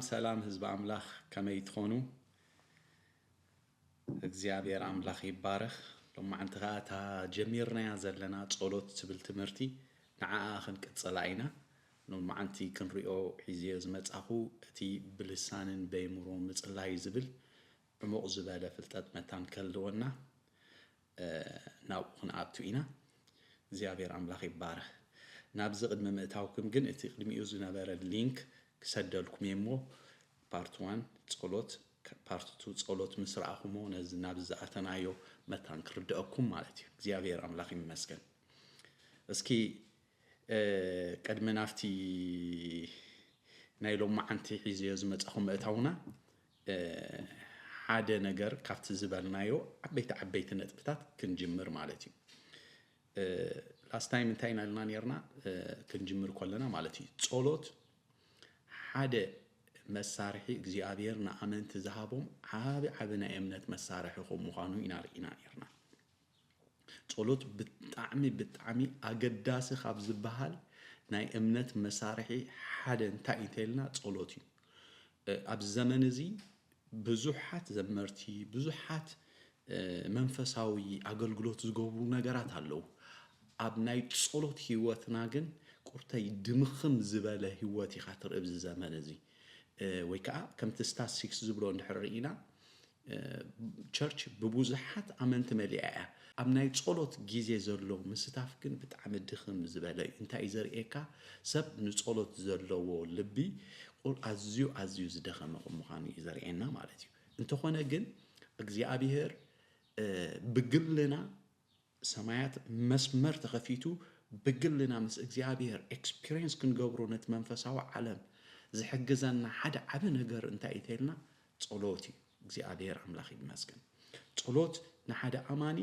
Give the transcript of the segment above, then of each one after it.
سلام ህዝብ አምላኽ ከመይ ትኾኑ እግዚአብሔር አምላኽ ይባረኽ ሎማዓንቲ ኸዓ እታ ጀሚርናያ ዘለና ጸሎት ትብል ትምህርቲ ንዓኣ ክንቅጽላ ኢና ሎማዓንቲ ክንሪኦ ሒዝዮ ዝመጻኹ እቲ ብልሳንን በይምሮ ምጽላይ ዝብል ዕሙቕ ዝበለ ፍልጠት መታን ከልወና ናብኡ ክንኣቱ ኢና እግዚአብሔር አምላኽ ይባረኽ ናብዚ ቅድሚ ምእታውኩም ግን እቲ ቅድሚኡ ዝነበረ ሊንክ كسدلكم يمو part 1 ጸሎት part 2 ጸሎት ምስራአኹም ነዝ ናብዛአተናዮ መታን ክርዳአኩም ማለት እዩ እግዚአብሔር አምላኽ ይመስገን እስኪ ቀድመናፍቲ ናይሎም ማዓንቲ ሒዝዮ ዝመጻኹም ምእታውና ሓደ ነገር ካብቲ ዝበልናዮ ዓበይቲ ነጥብታት ክንጅምር ማለት እዩ last time እንታይና ለና ነርና ክንጅምር ኮለና ማለት እዩ ጸሎት ሓደ መሳርሒ እግዚአብሔር ንኣመንቲ ዝሃቦም ዓቢ ናይ እምነት መሳርሒ ከም ምዃኑ ኢና ነርና ጸሎት ብጣዕሚ ኣገዳሲ ካብ ዝበሃል ናይ እምነት መሳርሒ ሓደ እንታይ እንተልና ጸሎት እዩ ኣብ ዘመን እዚ ብዙሓት ዘመርቲ ብዙሓት መንፈሳዊ ኣገልግሎት ዝገብሩ ነገራት ኣለዉ ኣብ ናይ ጸሎት ህይወትና ግን ቁርተይ ድምኽም ዝበለ ህይወት ኢኻ ትርኢ ብዚ ዘመን እዚ ወይ ከዓ ከምቲ ስታትስቲክስ ዝብሎ እንድሕርኢና ቸርች ብብዙሓት ኣመንቲ መሊኣ እያ ኣብ ናይ ጸሎት ግዜ ዘሎ ምስታፍ ግን ብጣዕሚ ድኽም ዝበለ እዩ እንታይ እዩ ዘርእየካ ሰብ ንጸሎት ዘለዎ ልቢ ኣዝዩ ዝደኸመ ምዃኑ እዩ ዘርእየና ማለት እዩ እንተኾነ ግን እግዚአብሔር ብግልና ሰማያት መስመር ተኸፊቱ بقلنا مس እግዚአብሔር ኤክስፒሪየንስ ክንገብሮ ነት መንፈሳዊ ዓለም ዝሕግዘና ሓደ ዓቢ ነገር እንታይ ኢተልና ጸሎት እግዚአብሔር አምላኽ ይመስገን ጸሎት ንሓደ አማኒ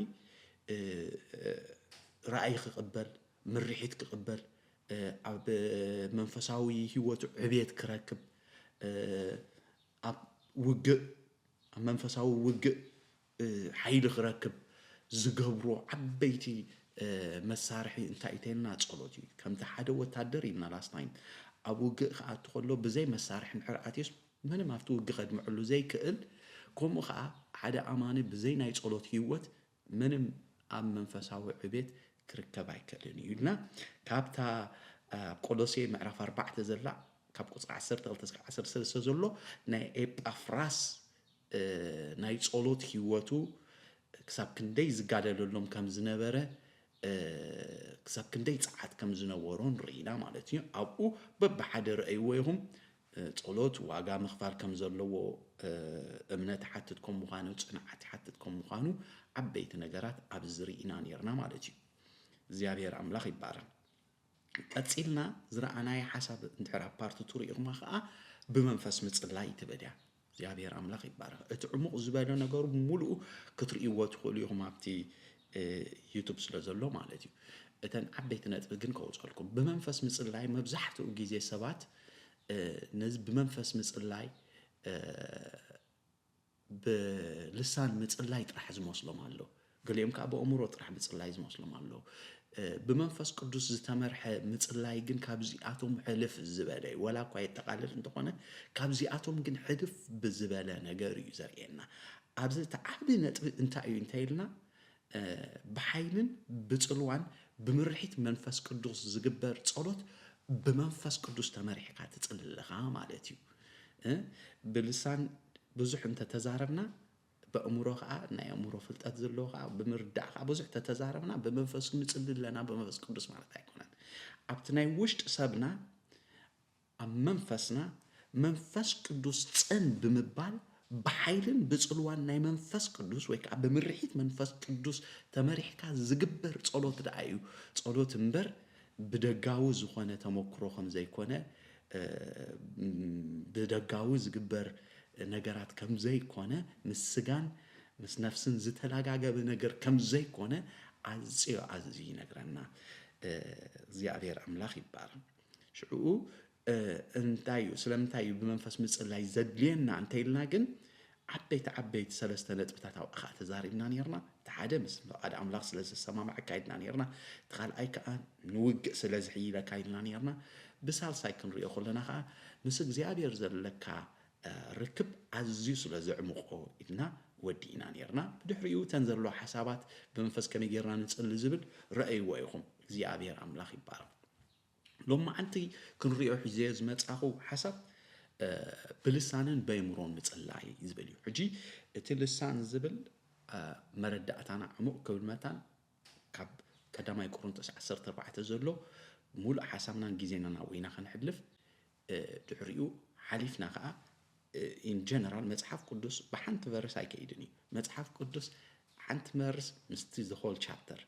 ራእይ ክቅበል ምርሒት ክቅበል ኣብ መንፈሳዊ ህይወቱ ዕብየት ክረክብ ኣብ ውግእ መንፈሳዊ ውግእ ሓይሊ ክረክብ ዝገብሮ ዓበይቲ መሳርሒ እንታይ ኢተልና ጸሎት እዩ ከምቲ ሓደ ወታደር ኢና last time ኣብ ውግእ ከኣቱ ከሎ ብዘይ መሳርሒ ንሕርኣትስ ምንም ኣብቲ ውግእ ከድምዕሉ ዘይክእል ከምኡ ከዓ ሓደ ኣማኒ ብዘይ ናይ ጸሎት ህይወት ምንም ኣብ መንፈሳዊ ዕብየት ክርከብ ኣይክእልን እዩ ኢልና ካብታ ቆሎሴ ምዕራፍ 4 ዘላ ካብ ቁጽሪ 12-13 ዘሎ ናይ ኤጳፍራስ ናይ ጸሎት ህይወቱ ክሳብ ክንደይ ዝጋደለሎም ከም ዝነበረ ክሳብ ክንደይ ጻዓት ከም ዝነበሮን ርኢና ማለት እዩ ኣብኡ በብሓደ ረእይዎ ይኹም ጸሎት ዋጋ ምኽፋል ከም ዘለዎ እምነት ሓትት ከም ምዃኑ ጽንዓት ሓትት ከም ምዃኑ ዓበይቲ ነገራት ኣብ ዝርኢና ነርና ማለት እዩ እግዚአብሔር አምላኽ ይባረክ ቀጽልና ዝረኣናይ ሓሳብ እንድሕር ፓርት 2 ርኢኹም ከዓ ብመንፈስ ምጽላይ ትበድያ እግዚአብሔር አምላኽ ይባረክ እቲ ዕሙቕ ዝበለ ነገሩ ሙሉኡ ክትርእይዎ ትኽእሉ ኢኹም ኣብቲ ዩቲዩብ ስለዘሎ ማለት እዩ እተን ዓበይቲ ነጥቢ ግን ከውጸልኩም ብመንፈስ ምጽላይ መብዛሕትኡ ግዜ ሰባት ነዚ ብመንፈስ ምጽላይ ብልሳን ምጽላይ ጥራሕ ዝመስሎም ኣሎ ገሊኦም ከዓ በእምሮ ጥራሕ ምጽላይ ዝመስሎም ኣሎ ብመንፈስ ቅዱስ ዝተመርሐ ምጽላይ ግን ካብዚኣቶም ሕልፍ ዝበለ ወላ እኳ የተቃለል እንተኾነ ካብዚኣቶም ግን ሕልፍ ብዝበለ ነገር እዩ ዘርእየና ኣብዚ ተዓቢ ነጥቢ እንታይ እዩ እንታይልና بحيلن بتصلوان بمرحيت منفس قدوس زجبر تصلوت بمنفس قدوس تمرحك هتتصللها مالتيو بلسان بزح انت تزاربنا بأمورها ناي أموره فلتات زلوها بمردعها بزح تتزاربنا بمنفس نتصلل لنا بمنفس قدوس مالتها يكونن عبتناي وشت سابنا أم منفسنا منفس قدوس تصن بمبال بحيلن بصلوان ناي منفس قدوس ويك بمرحيت منفس قدوس تمرحكا زغبر صلوت دايو صلوت انبر بدغاو زخونه تمكرو خم زيكونه بدغاو زغبر ነገራት ከም ዘይኮነ ምስጋን ምስ ነፍስን ዝተላጋገበ ነገር ከም ዘይኮነ አዝዩ ይነግረና እግዚአብሔር አምላኽ ይባረክ ሽዑ እንታዩ ስለምታዩ በመንፈስ ምጽላይ ዘድሊና እንተይልና ግን عبيت سلسته نطبتات او اخا تزاربنا نيرنا تحاده مس قد املاح سلاز السماع كايدنا نيرنا تخال اي كان نوق سلاز حيله كايدنا نيرنا بسال سايكن ريو خلنا خا مس እግዚአብሔር ዘለካ ركب عزيز سلاز عمقو إدنا ودينا نيرنا بدحريو تنزلوا حسابات بمنفس كم يجرنا نسأل زبل رأي وياهم እግዚአብሔር املاح يبارك لما أنتي كن ريو حزيز ما تأخو حسب بلسانن بيمرون متصلاي يزبليو حجي تلسان زبل مردأتنا عمق كلمتان كاب كدما يقرنطس 14 زلو مول حسابنا غيزينا ناوينا خنحلف دحريو حليفنا خا in general مصحف قدس بحنت فيرس ايكيدني مصحف قدس حنت مرس مستي the whole chapter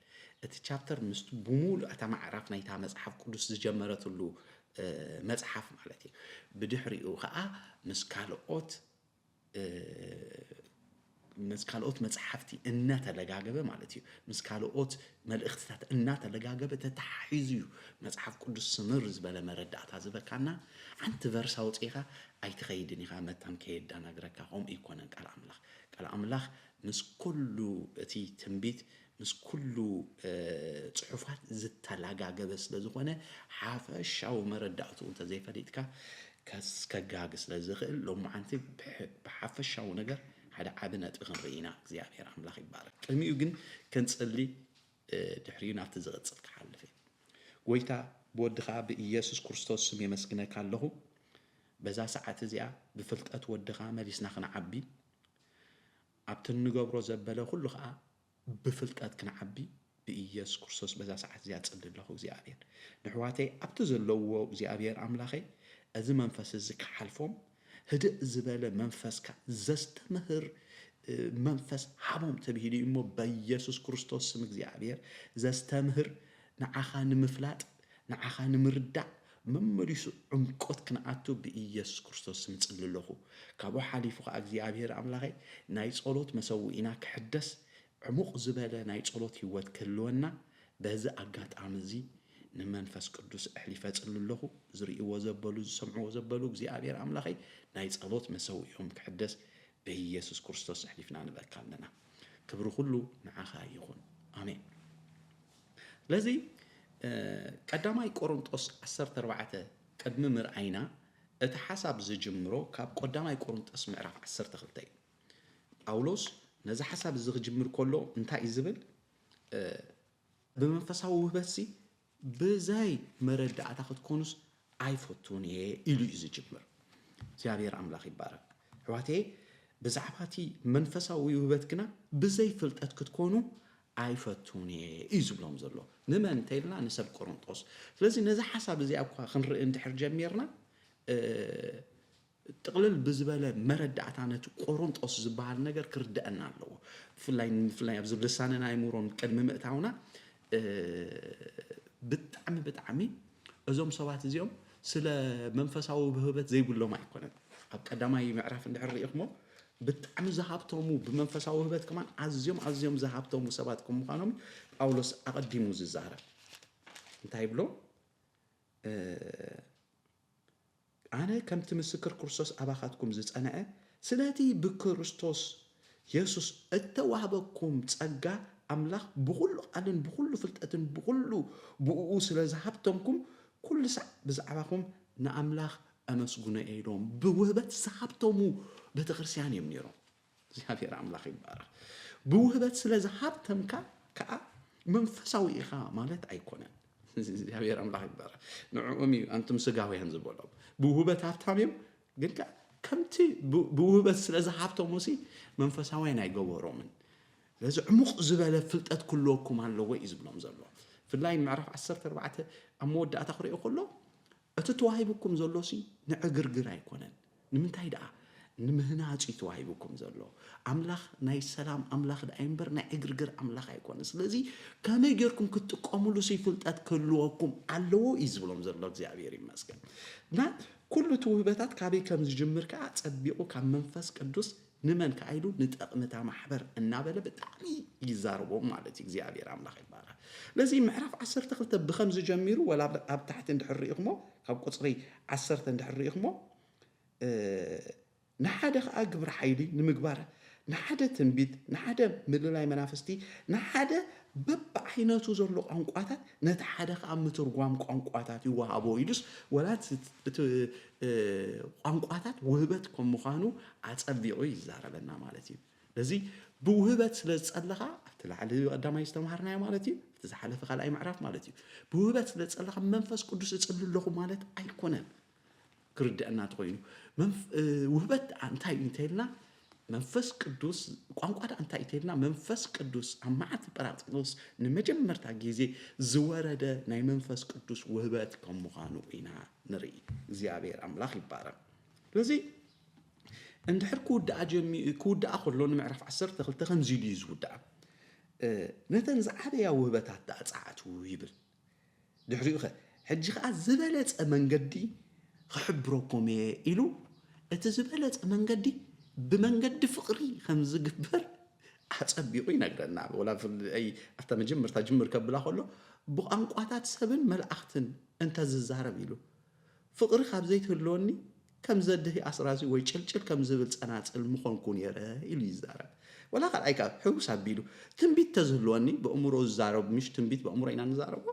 እቲ chapter مست بمول اتا معرف نايتا مصحف قدس جمرتلو مصحف معناتي بدحريو خا مسكالوت مصحفتي ان تلغاغبه معناتي مسكالوت ملእኽትታት እና ተለጋገበ ተታሒዝዩ መጽሐፍ ቅዱስ ስምርዝ በለ መረዳእታ ዝበካና አንተ ቨርሳው ጤኻ አይትኸይድን ኢኻ መታም ከየዳ ነግረካ ሆም ኢኮነን ቃል አምላኽ ምስ ኩሉ እቲ ትንቢት ምስ ኩሉ ጽሑፋት ዝተለጋገበ ስለዝኾነ ሓፈሻው መረዳእቱ እንተ ዘይፈሊጥካ ከስከጋግ ስለዝኽእል ሎማዓንቲ በሓፈሻው ነገር هذا عبنا تبغن رينا እግዚአብሔር አምላክ ይባረክ ቅድሚኡ ግን ከንጸሊ ድሕሪና ተዘغጽልካ ሓልፈ ጎይታ በወድኻ በኢየሱስ ክርስቶስ ስም የመስግነካ ኣለሁ በዛ ሰዓት እዚኣ ብፍልጠት ወድኻ መሊስና ክንዓቢ ኣብቲ ንገብሮ ዘበለ ሁሉ ከዓ ብፍልጠት ክንዓቢ በኢየሱስ ክርስቶስ በዛ ሰዓት እዚኣ ጸልለሁ እግዚአብሔር ንሕዋተይ ኣብቲ ዘለዎ እግዚአብሔር አምላኸይ እዚ መንፈስ እዚ ክሓልፎም هدأ زبالة منفسك زستمهر منفس حبهم تبهيلي إمو بيسوس كريستوس سمك زيابير زستمهر نعخان مفلات نعخان مردع ممريسو عمقوت كنعاتو بيسوس كريستوس سمك تسللوخو كابو حاليفو خاك زيابير عملاغي ناي صولوت مسوئينا كحدس عمق زبالة ناي صولوت يوات كلونا بهذا أقات عمزي نمنفس قدوس احلفات الله زريء وزبلو سمعوا وزبلو እግዚአብሔር አምላኸይ ናይ ጸሎት መሰውይኦም ክሕደስ በኢየሱስ ክርስቶስ احلفنا ንበካለና ክብሩ ሁሉ ንዓኻ ይኹን አሜን ለዚ ቀዳማይ ቆሮንጦስ 14 ቀድሚ ምርአይና እቲ ሐሳብ ዝጅምሮ ካብ ቀዳማይ ቆሮንጦስ ምዕራፍ 12 ጳውሎስ ነዚ ሐሳብ ዝጅምር ከሎ እንታይ ይዝብል በመንፈሳዊ ውህበትሲ بزاي مرد أعتقد كونس عيفتوني إلو يزجمر زيابير أملاخ يبارك حواتي بزعباتي منفسا ويوبتكنا بزاي فلت أتكد كونو عيفتوني إزبلهم زلو نما انتيلنا نسب كورنطوس فلازي نزا حساب زي أبقى خنر اندحر جميرنا تقلل بزبالة مرد أعتانت كورنطوس زبال نجر كردأنا له فلاين أبزب لساننا يمورون كلمة مقتعونا بتعمي أزوم سوات زيوم سلا منفساو بهبت زي بقول له ما يكون أب قدامي معرف إن حري إخمو بتعمي ذهبتهم بمنفساو بهبت كمان عزيوم ذهبتهم وسباتكم خانم أولس أقدموا الزهرة انتهي بلو أنا كم تمسكر كرسوس أباخاتكم زيت أنا سلاتي بكريستوس يسوس التوهبكم تسقى أملاخ بقولو أدن بقولو فلتأتن بقولو بقول سلازهبتمكم كل ساعة بزعبكم نأملاخ أمسجنا إيرون بوهبة سحبتمو بتغرسيان يمنيرون زهافير أملاخ يبارك بوهبة سلازهبتم كا منفسوي إخا مالت أيقونة زهافير أملاخ يبارك نعمي أنتم سجاوي هنزبولهم بوهبة هفتاميم قلت كمتي بوهبة سلازهبتمو سي منفسوين أيقورون لازم عمق زبالة فلتات كلكم على لوي يزبلهم زلوا في اللاين معرف 14 أمود أتخري أقوله أتتوهيبكم زلوسي نعجرجر يكونن نمنتهي دعاء نمهنا هاتي توهيبكم زلوا أملاخ ناي سلام أملاخ دايمبر نعجرجر أملاخ يكون سلزي كم يجركم كنت قاملوا سي فلتات كلكم على لوي يزبلهم زلوا زي عبيري مسكن لا كل توهبات كابي كم زجمر كعت تطبيقه كم منفس قدوس نمن كعيلو نتقمتا محبر النابله بتعمي يزاربو مالتي እግዚአብሔር አምላክ ይባላል ለዚህ ምዕራፍ 10 ተخلተ በخمس ጀሚሩ ወላ ኣብ ታሕት እንድሕር ኢኽሞ ካብ ቁጽሪ 10 እንድሕር ኢኽሞ ንሓደ ከዓ ግብሪ ሓይሊ ንምግባር ንሓደ ትንቢት ንሓደ ምልላይ መናፍስቲ ንሓደ በብዓይነቱ ዘሎ ቋንቋታት ነቲ ሓደ ከዓ ምትርጓም ቋንቋታት ይወሃቦ ኢሉስ ወላት እቲ ቋንቋታት ውህበት ከም ምዃኑ ኣጸቢቑ ይዛረበና ማለት እዩ ለዚ ብውህበት ስለ ዝጸለኻ ኣብቲ ላዕሊ ቀዳማይ ዝተምሃርናዮ ማለት እዩ እቲ ዝሓለፈ ካልኣይ ምዕራፍ ማለት እዩ ብውህበት ስለ ዝጸለኻ መንፈስ ቅዱስ እጽሊ ኣለኹ ማለት ኣይኮነን ክርድአና ትኾይኑ ውህበት እንታይ እንተይልና መንፈስ ቅዱስ ቋንቋ እንታይ እንተይልና መንፈስ ቅዱስ ኣብ መዓልቲ ጰራቅሊጦስ ንመጀመርታ ግዜ ዝወረደ ናይ መንፈስ ቅዱስ ውህበት ከም ምዃኑ ኢና ንርኢ እግዚኣብሔር ኣምላኽ ይባረክ ስለዚ እንድሕር ክውዳኣ ከሎ ንምዕራፍ 12 ከምዚ ኢሉ እዩ ዝውዳእ ነተን ዝዓበያ ውህበታት ዳኣፃዓቱ ይብል ድሕሪኡ ኸ ሕጂ ከዓ ዝበለፀ መንገዲ ክሕብረኩም እየ ኢሉ እቲ ዝበለፀ መንገዲ ብመንገዲ ፍቕሪ ከም ዝግበር ኣጸቢቑ ይነግረና ወላ ኣብታ መጀመርታ ጅምር ከብላ ከሎ ብቋንቋታት ሰብን መላእኽትን እንተ ዝዛረብ ኢሉ ፍቕሪ ካብ ዘይትህልወኒ ከም ዘድህ ኣስራዚ ወይ ጭልጭል ከም ዝብል ጸናጽል ምኾንኩ ነይረ ኢሉ ይዛረብ ወላ ካልኣይ ካብ ሕጉስ ኣቢሉ ትንቢት ተዝህልወኒ ብእምሮ ዝዛረብ ምሽ ትንቢት ብእምሮ ኢና ንዛረቦ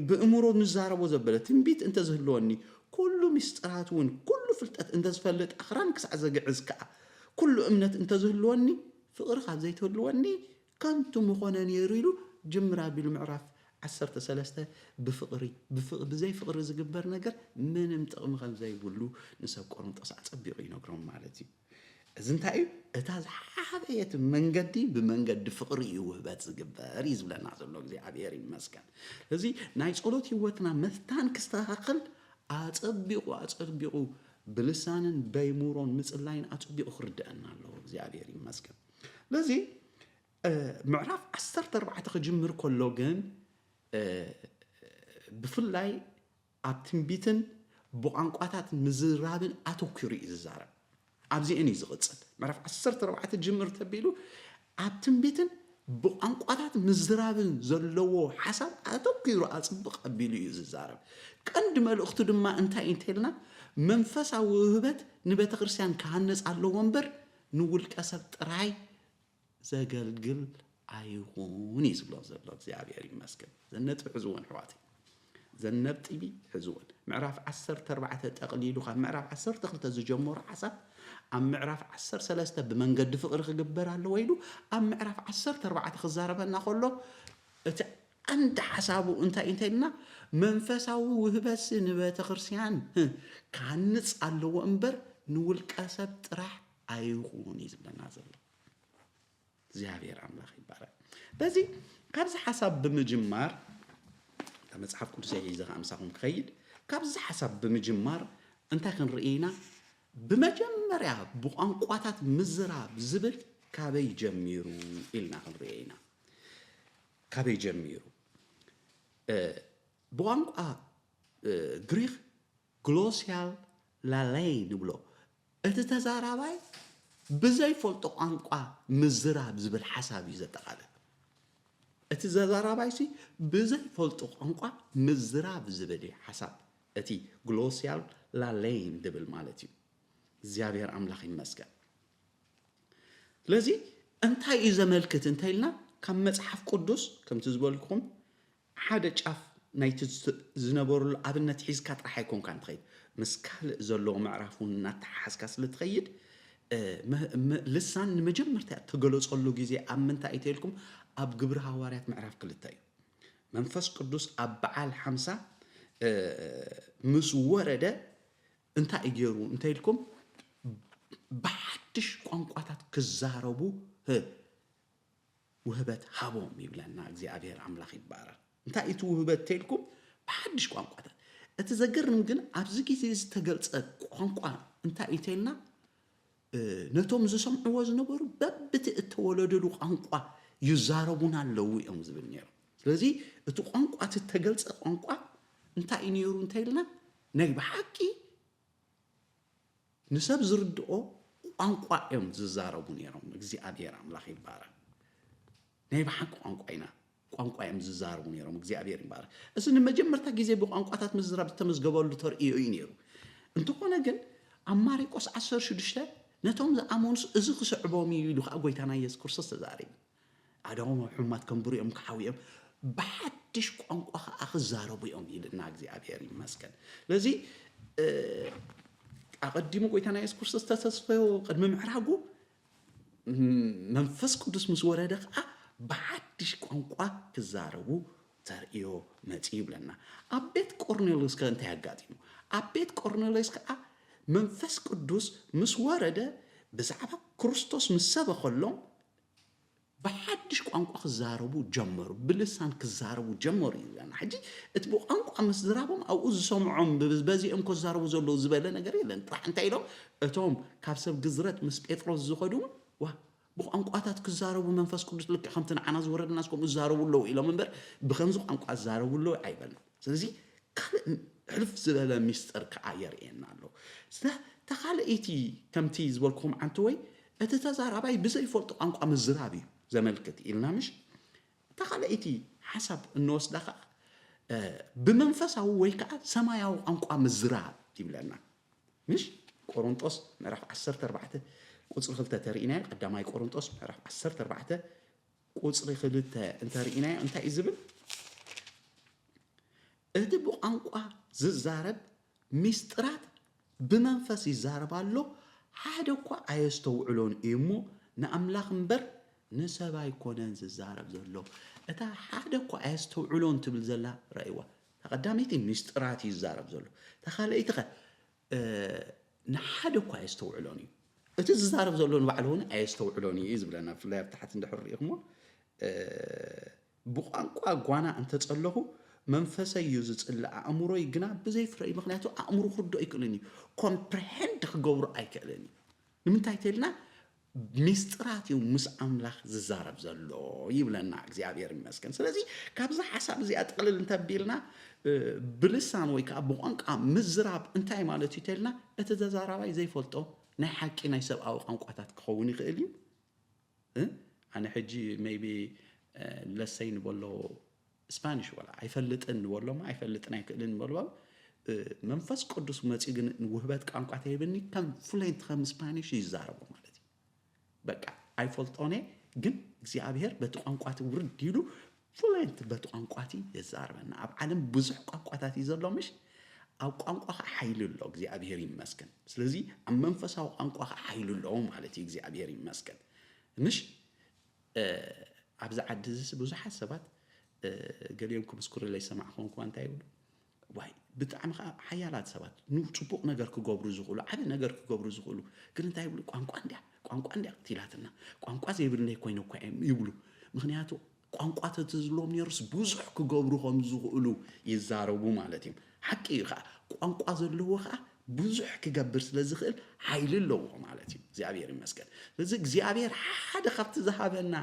ብእምሮ ንዛረቦ ዘበለ ትንቢት እንተ ዝህልወኒ ኩሉ ምስጢራት እውን ኩሉ ፍልጠት እንተ ዝፈልጥ ኣኽራን ክሳዕ ዘግዕዝ ከዓ ኩሉ እምነት እንተ ዝህልወኒ ፍቕሪ ካብ ዘይትህልወኒ ከንቱ ምኾነ ነይሩ ኢሉ ጅምር ኣቢሉ ምዕራፍ 13 ብፍቕሪ ብዘይ ፍቕሪ ዝግበር ነገር ምንም ጥቕሚ ከም ዘይብሉ ንሰብ ቆሮንጦስ ኣጸቢቑ ይነግሮም ማለት እዩ እዚ እንታይ እዩ እታ ዝሓበየት መንገዲ ብመንገዲ ፍቕሪ እዩ ውህበት ዝግበር እዩ ዝብለና ዘሎ እግዚኣብሔር ይመስገን ስለዚ ናይ ጸሎት ህይወትና መፍታን ክስተኻኸል ኣጸቢቑ ብልሳንን በይሙሮን ምጽላይን ኣጸቢቑ ክርድአና ኣለዎ እግዚኣብሔር ይመስገን ስለዚ ምዕራፍ 14 ክጅምር ከሎ ግን ብፍላይ ኣብ ትንቢትን ብቋንቋታት ምዝራብን ኣተኲሩ እዩ ዝዛረብ ኣብዚአን እዩ ዝቕፅል ምዕራፍ 14 ጅምር ተቢሉ ኣብ ትንቢትን ብቋንቋታት ምዝራብን ዘለዎ ሓሳብ ኣተኲሩ ኣጽብቕ ኣቢሉ እዩ ዝዛረብ ቀንዲ መልእኽቱ ድማ እንታይ እንተይልና መንፈሳዊ ውህበት ንቤተ ክርስቲያን ክሃነጽ ኣለዎ እምበር ንውልቀ ሰብ ጥራይ ዘገልግል ኣይኹን እዩ ዝብሎ ዘሎ እግዚኣብሔር ይመስገን ዘነጥቢ ሕዝወን ሕዋት ዘነጥቢ ሕዝወን ምዕራፍ 14 ጠቕሊሉ ካብ ምዕራፍ 12 ዝጀመሩ ሓሳብ ኣብ ምዕራፍ 13 ብመንገዲ ፍቕሪ ክግበር ኣለዎ ኢሉ ኣብ ምዕራፍ 14 ክዛረበና ከሎ እቲ አንድ ሓሳቡ እንታይ እንተይልና መንፈሳዊ ውህበት ንቤተ ክርስቲያን ክሃንጽ ኣለዎ እምበር ንውልቀ ሰብ ጥራሕ ኣይኹን እዩ ዝብለና ዘሎ እግዚአብሔር አምላክ ይባረክ በዚ ካብዚ ሓሳብ ብምጅማር መጽሓፍ ቅዱስ ሒዘ ከምሳኹም ክኸይድ ካብዚ ሓሳብ ብምጅማር እንታይ ክንርኢና ብመጀመርያ ብቋንቋታት ምዝራብ ዝብል ካበይ ጀሚሩ ኢልና ክንርኢና ካበይ ጀሚሩ ብቋንቋ ግሪክ ግሎሲያል ላሌይ ንብሎ እቲ ተዛራባይ ብዘይፈልጦ ቋንቋ ምዝራብ ዝብል ሓሳብ እዩ ዘጠቓልል እቲ ተዛራባይ ብዘይፈልጦ ቋንቋ ምዝራብ ዝብል ሓሳብ እቲ ግሎሲያል ላሌይ ዝብል ማለት እዩ እግዚአብሔር አምላክ ይመስገን ስለዚ እንታይ እዩ ዘመልክት እንተይልና ካብ መጽሓፍ ቅዱስ ከምቲ ዝበልኩም ሓደ ጫፍ ናይቲ ዝነበሩሉ ኣብነት ሒዝካ ጥራሕ ኣይኮንካ እንትኸይድ ምስ ካልእ ዘለዎ ምዕራፉን እናተሓሓዝካ ስለትኸይድ ልሳን ንመጀመርታ ተገለጸሉ ግዜ ኣብ ምንታይ እተልኩም ኣብ ግብረ ሐዋርያት ምዕራፍ 2 እዩ መንፈስ ቅዱስ ኣብ በዓል 50 ምስ ወረደ እንታይ ይገሩ እንተይልኩም በሓድሽ ቋንቋታት ክዛረቡ ውህበት ሃቦም ይብለና እግዚአብሔር አምላክ ይባረክ እንታይ እቲ ውህበት ተልኩም በሓድሽ ቋንቋታት እቲ ዘገርም ግን ኣብዚ ግዜ ዝተገልጸ ቋንቋ እንታይ ይተልና ነቶም ዝሰምዕዎ ዝነበሩ በብቲ እተወለደሉ ቋንቋ ይዛረቡና ኣለዉ እዮም ዝብል ነይሩ ስለዚ እቲ ቋንቋ እተገልጸ ቋንቋ እንታይ ነይሩ እንተይልና ናይ ብሓቂ ንሰብ ዝርድኦ ቋንቋ እዮም ዝዛረቡ ነይሮም እግዚአብሔር አምላክ ይባረክ ናይ ብሓቂ ቋንቋ ኢና ቋንቋ እዮም ዝዛረቡ ነይሮም እግዚአብሔር ይባረክ እዚ ንመጀመርታ ግዜ ብቋንቋታት ምዝራብ ተመዝገበሉ ተርእዮ እዩ ነይሩ እንትኾነ ግን أماريكوس 16 نتوم زأمونس إزخ سعبومي يلو خأقويتانا يس كورسس تزاري أدوم حمات كمبريهم كحاويهم بحدش قنق أخذ زاربو يوم يدنا እግዚአብሔር ይመስገን لذي أقدمو قويتانا يس كورسس تتصفيو قدم معراقو منفس قدس مسورة دخا بحدش قنق كزاربو ترئيو متيب لنا أبيت كورنيلوس كانت هاقاتينو أبيت كورنيلوس كأ منفس قدس مسورة ده بزعبا كريستوس مسابة خلهم بحدش قانقو خزاربو جمرو بلسان كزاربو جمرو يعني حجي اتبو قانقو مسدرابهم او از سمعهم بزبازي ام كزاربو زلو زباله ነገር የለን طرح انت ኢሎም እቶም ካብ ሰብ ግዝረት ምስ ጴጥሮስ ዝኸዱ ዋ ብቋንቋታት ክዛረቡ መንፈስ ቅዱስ ልክ ከምቲ ንዓና ዝወረድናስኩም ዝዛረቡ ለው ኢሎም እንበር ብከምዚ ቋንቋ ዝዛረቡ ለው አይበልም ስለዚ ካልእ ሕልፍ ዝበለ ሚስጥር ከዓ የርእየና ኣሎ ተኻልእቲ ከምቲ ዝበልኩም አንተ ወይ እቲ ተዛራባይ ብዘይፈልጦ ቋንቋ ምዝራብ እዩ ዘመልክት ኢልና ምሽ ተኻልእቲ ሓሳብ እንወስዳኻ ብመንፈሳዊ ወይ ከዓ ሰማያዊ ቋንቋ ምዝራብ ይብለና ምሽ ቆሮንጦስ ምዕራፍ 14 ቁጽሪ 2 ተርእይና ቀዳማይ ቆሮንጦስ ምዕራፍ 14 ቁጽሪ 2 እንተርእይና እንታይ ይዝብል እቲ ብቋንቋ ዝዛረብ ሚስጥራት بمنفس يزاربالو حدا كو ايستوعلون ايمو ناملاخ مبر نسبا يكونن زارب زلو اتا حدا كو ايستوعلون تبل زلا رايوا تقداميتي ميسترات يزارب زلو تخاليتخ نحدا كو ايستوعلوني اتا زارب زلو بعلون ايستوعلوني يزبلنا في اللاب تحت ندحر يخمو بقانقوا غوانا انت تصلحو منفسي يوزت إلا أمره يجنا بزي فري مخناتو أمره خردو أيكلني comprehend خجور أيكلني لمن تايتلنا مستراتي ومس أملاخ زارب زلو يبلنا እግዚአብሔር ይመስገን ስለዚህ ካብዛ حساب زي أتقلل انت بيلنا بلسان ويك أبو أنك مزراب انتاي مالتي يتلنا أتزارباي زي فلتو ناي حكي ناي سب أو قنقاتات كوني خيلي أنا حجي maybe let's say نقوله اسبانيش ولا አይፈልጥን ወላ አይፈልጥን አይከልን ወላ መንፈስ ቅዱስ መጽግን ወህበት ቋንቋ ተይብኒ ከም ፍሉንት ከም ስፓኒሽ ይዛረቡ ማለት በቃ አይፈልጦኔ ግን እግዚአብሔር በቋንቋት ውርድ ይሉ ፍሉንት በቋንቋቲ ይዛረበና ኣብ ዓለም ብዙሕ ቋንቋታት ይዘሎምሽ ኣብ ቋንቋ ኃይል ሎ እግዚአብሔር ይመስገን ስለዚህ ኣብ መንፈሳዊ ቋንቋ ኃይል ሎ ማለት እግዚአብሔር ይመስገን ንሽ ኣብዛ ዓድስ ብዙሕ ሰባት قاليومكم اسكور اللي يسمعكم كوانتا يقولوا واي بتعم حيالات سبات نو صبوق نجار كجبرو زغلو عاد نجار كجبرو زغلو كن انت يقولوا قانقوا عندي تيلاتنا قانقوا زي بلني كوينو كايم يقولوا مخنياتو قانقوا تتزلوم يرس بوزح كجبرو هم زغلو يزاربو مالتهم حقي قانقوا زلو بوزح كجبر ስለዝኽእል ኃይል ለው ማለት እዩ እግዚአብሔር ይመስገን ስለዚህ እግዚአብሔር ሓደ ካብቲ ዝሃበና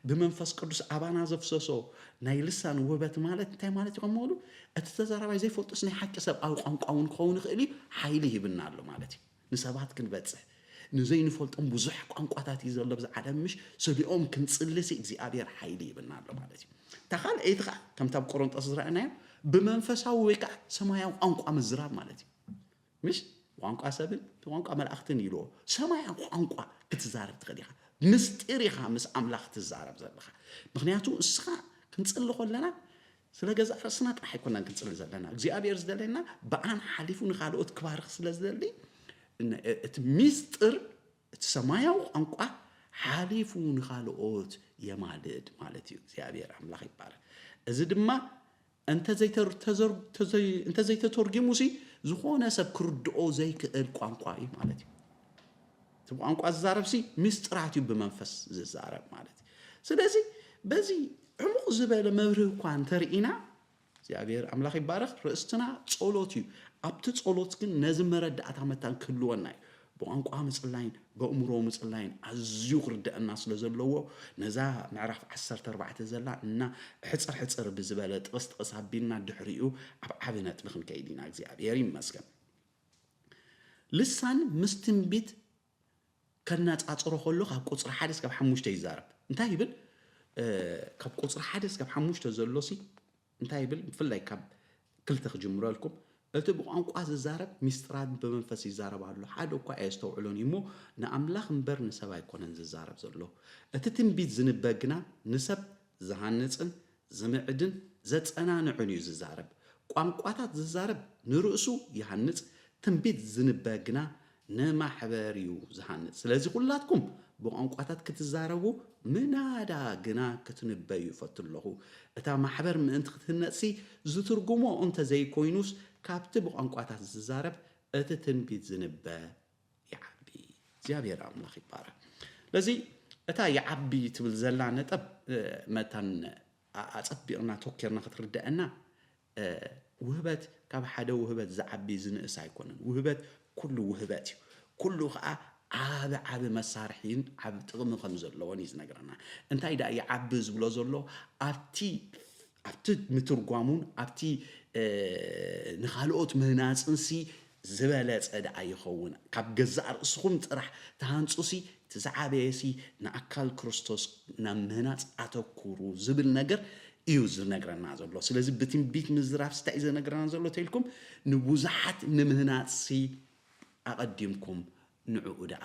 بمنفس قدس أبانا زفسوسو نايلسان وبت مالت انتي مالت يقومولو اتتزارباي زي فلطسني حق سب أو قنقاون كون خيلي حيلي يبنالو مالتي نسبات كنبتصح نزي نفلطن بزح قنقاتات يزلو بز عالم مش سبيኦም كنصلسي እግዚአብሔር حيلي يبنالو مالتي تخال ايتخا كم تاب قرنطس زرعنا بمنفساو ويكا سماياو قنقا مزراب مالتي مش قنقا سبن قنقا ملأختن يلو سماياو قنقا كتزارب تخليها مستيري خامس أملاخ تزارب زلخا مخنياتو اسخا كنصلخو لنا سلا غزا رسنا طرح يكوننا كنصل زلنا እግዚአብሔር زدلنا بان حليفو نخالوت كبارخ سلازدلي ات مستر تسماياو قنقا حليفو نخالوت يمالد مالتي እግዚአብሔር አምላክ ይባረክ እዚ ድማ انت زي تترجموسي ዝኾነ ሰብ ክርድኦ ዘይክእል ቋንቋ እዩ ማለት እዩ ቋንቋ ዝዛረብሲ ሚስጥራትዩ በመንፈስ ዝዛረብ ማለት ስለዚህ በዚህ ዕሙቅ ዝበለ መብርህ እንኳን ተርኢና እግዚአብሔር አምላክ ይባረክ ርእስትና ጸሎት እዩ ኣብቲ ጸሎት ግን ነዚ መረዳእታ መታን ክልወና እዩ በቋንቋ ምጽላይን በእምሮ ምጽላይን ኣዝዩ ክርዳእና ስለዘለዎ ነዛ ምዕራፍ 14 ዘላ እና ሕጽር ብዝበለ ጥቅስ ኣቢልና ድሕሪኡ ኣብ ዓብ ነጥቢ ክንከይድና እግዚአብሔር ይመስገን ልሳን ምስትንቢት كناتصاصرو خلو ካብ ቁጽሪ 1 እስከ 5 ይዛረብ እንታይ ይብል ካብ ቁጽሪ 1 እስከ 5 ዘሎሲ እንታይ ይብል ፍላይ ካብ ክልተ ክጅምረልኩም እቲ ብቋንቋ ዝዛረብ ሚስጥራት በመንፈስ ይዛረባሉ ሓደ እኳ ኣየስተውዕሎን እሞ ንኣምላኽ እምበር ንሰብ ኣይኮነን ዝዛረብ ዘሎ እቲ ትንቢት ዝንበግና ንሰብ ዝሃንፅን ዝምዕድን ዘጸናንዕን እዩ ዝዛረብ ቋንቋታት ዝዛረብ ንርእሱ ይሃንጽ ትንቢት ዝንበግና ንማሕበር እዩ ዝሃንጽ ስለዚ ኩላትኩም ብቋንቋታት ክትዛረቡ ምናዳ ግና ክትንበዩ ይፈትለኹ እታ ማሕበር ምእንቲ ክትህነጽ ዝትርጉሞ እንተ ዘይኮይኑስ ካብቲ ብቋንቋታት ዝዛረብ እቲ ትንቢት ዝንበ ይዓቢ እግዚአብሔር አምላኽ ይባረክ ለዚ እታ ይዓቢ ትብል ዘላ ነጥብ መታን ኣጸቢቕና ተወኪርና ክትርዳአና ውህበት ካብ ሓደ ውህበት ዝዓቢ ዝንእስ ኣይኮነን ውህበት ኩሉ ውህበት እዩ ኩሉ ከዓ ዓብ መሳርሒን ዓብ ጥቕሚ ከም ዘለዎን እዩ ዝነግረና እንታይ ዳ ይዓቢ ዝብሎ ዘሎ ኣብቲ ምትርጓሙን ኣብቲ ንኻልኦት ምህናፅንሲ ዝበለፀ ደኣ ይኸውን ካብ ገዛእ ርእስኹም ጥራሕ ተሃንፁሲ ትዝዓበየሲ ንኣካል ክርስቶስ ናብ ምህናፅ ኣተኩሩ ዝብል ነገር እዩ ዝነግረና ዘሎ ስለዚ ብትንቢት ምዝራፍ ስታይ ዝነግረና ዘሎ ተይልኩም ንብዙሓት ንምህናፅሲ ኣቐዲምኩም ንዕኡ ደኣ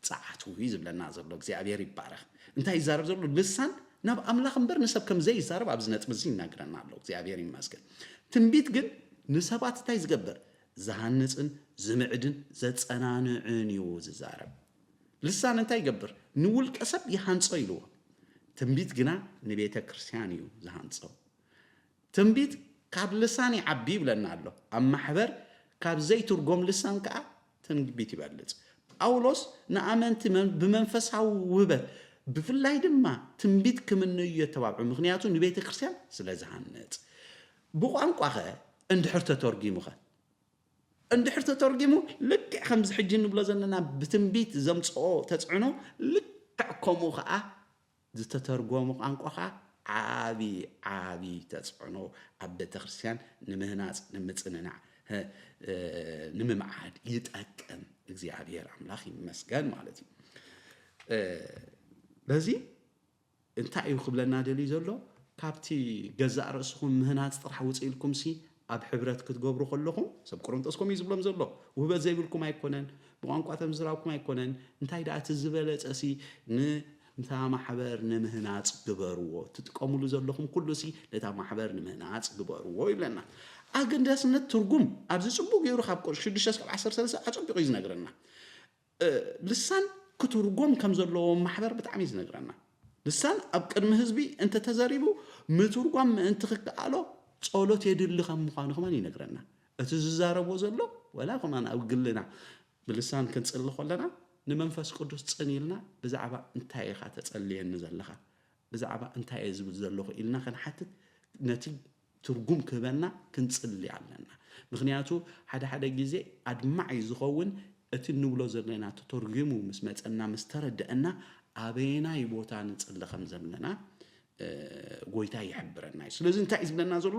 ጸዓቱ ዝብለና ዘሎ እግዚአብሔር ይባረኽ እንታይ ይዛረብ ዘሎ ልሳን ናብ ኣምላኽ እምበር ንሰብ ከም ዘይዛረብ ኣብዚ ነጥብ እዚ ይናገረና ኣሎ እግዚአብሔር ይመስገን ትንቢት ግን ንሰባት እንታይ ዝገብር ዝሃንፅን ዝምዕድን ዘጸናንዕን እዩ ዝዛረብ ልሳን እንታይ ይገብር ንውልቀ ሰብ ይሃንጾ ኢልዎ ትንቢት ግና ንቤተ ክርስቲያን እዩ ዝሃንጾ ትንቢት ካብ ልሳን ይዓቢ ይብለና ኣሎ ኣብ ማሕበር ካብ ዘይትርጎም ልሳን ከዓ ትንቢት ይበልጽ ጳውሎስ ንኣመንቲ ብመንፈሳዊ ውህበት ብፍላይ ድማ ትንቢት ክምንዩ የተባብዑ ምክንያቱ ንቤተ ክርስቲያን ስለ ዝሃንጽ ብቋንቋ ኸ እንድሕር ተተርጊሙ ልክዕ ከምዚ ሕጂ ንብሎ ዘለና ብትንቢት ዘምጽኦ ተጽዕኖ ልክዕ ከምኡ ከዓ ዝተተርጎሙ ቋንቋ ከዓ ዓቢ ተጽዕኖ ኣብ ቤተ ክርስቲያን ንምህናጽ ንምጽንናዕ ንምምዓድ ይጠቅም እግዚአብሔር አምላኽ ይመስገን ማለት እዩ በዚ እንታይ እዩ ክብለና ደልዩ ዘሎ ካብቲ ገዛእ ርእስኹም ምህናጽ ጥራሕ ውፅኢልኩም ሲ ኣብ ሕብረት ክትገብሩ ከለኹም ሰብ ቆሮንጦስኩም እዩ ዝብሎም ዘሎ ውህበት ዘይብልኩም ኣይኮነን ብቋንቋ ተምዝራብኩም ኣይኮነን እንታይ ደኣ እቲ ዝበለፀሲ ንታ ማሕበር ንምህናጽ ግበርዎ ትጥቀሙሉ ዘለኹም ኩሉ ሲ ነታ ማሕበር ንምህናጽ ግበርዎ ይብለና ኣገዳስነት ትርጉም ኣብዚ ጽቡቕ ገይሩ ካብ 6-13 ኣጸቢቑ እዩ ዝነግረና ልሳን ክትርጎም ከም ዘለዎ ማሕበር ብጣዕሚ እዩ ዝነግረና ልሳን ኣብ ቅድሚ ህዝቢ እንተ ተዘሪቡ ምትርጓም ምእንቲ ክከኣሎ ጸሎት የድሊ ከም ምዃኑ ከመን ይነግረና እቲ ዝዛረቦ ዘሎ ወላ ከመን ኣብ ግልና ብልሳን ክንጽሊ ከለና ንመንፈስ ቅዱስ ጽኒልና ብዛዕባ እንታይ ኢኻ ተጸልየኒ ዘለኻ ብዛዕባ እንታይ እዩ ዝብል ዘለኹ ኢልና ክንሓትት ነቲ ትርጉም ክህበና ክንጽሊ ኣለና ምክንያቱ ሓደ ግዜ ኣድማዕ ዝኸውን እቲ ንብሎ ዘለና ተተርጊሙ ምስ መጸና ምስ ተረድአና ኣበየናይ ቦታ ንጽሊ ከም ዘለና ጎይታ ይሕብረና ስለዚ እንታይ ዝብለና ዘሎ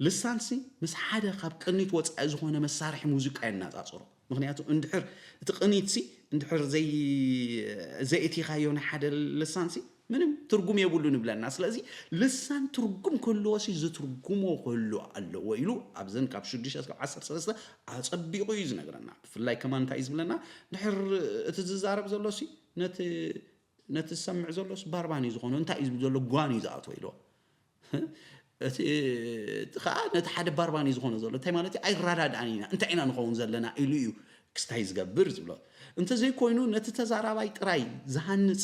ልሳንሲ ምስ ሓደ ካብ ቅኒት ወጻኢ ዝኾነ መሳርሒ ሙዚቃ ይናጻጽሮ ምክንያቱ እንድሕር እቲ ቅኒትሲ እንድሕር ዘይእቲኻዮ ናይ ሓደ ልሳንሲ ምንም ትርጉም የብሉን ይብለና ስለዚ ልሳን ትርጉም ከለዎሲ ዝትርጉሞ ከሎ ኣለዎ ኢሉ ኣብዘን ካብ 6-13 ኣጸቢቑ እዩ ዝነግረና ብፍላይ ከማን እንታይ ዝብለና ድሕር እቲ ዝዛረብ ዘሎሲ ነቲ ዝሰምዕ ዘሎስ ባርባን እዩ ዝኾኑ እንታይ እዩ ዝብል ዘሎ ጓን እዩ ዝኣትዎ ኢልዎ እቲ ከዓ ነቲ ሓደ ባርባን እዩ ዝኾኑ ዘሎ እንታይ ማለት እዩ ኣይራዳድኣን ኢና እንታይ ኢና ንኸውን ዘለና ኢሉ እዩ ክስታይ ዝገብር ዝብሎ እንተዘይኮይኑ ነቲ ተዛራባይ ጥራይ ዝሃንጽ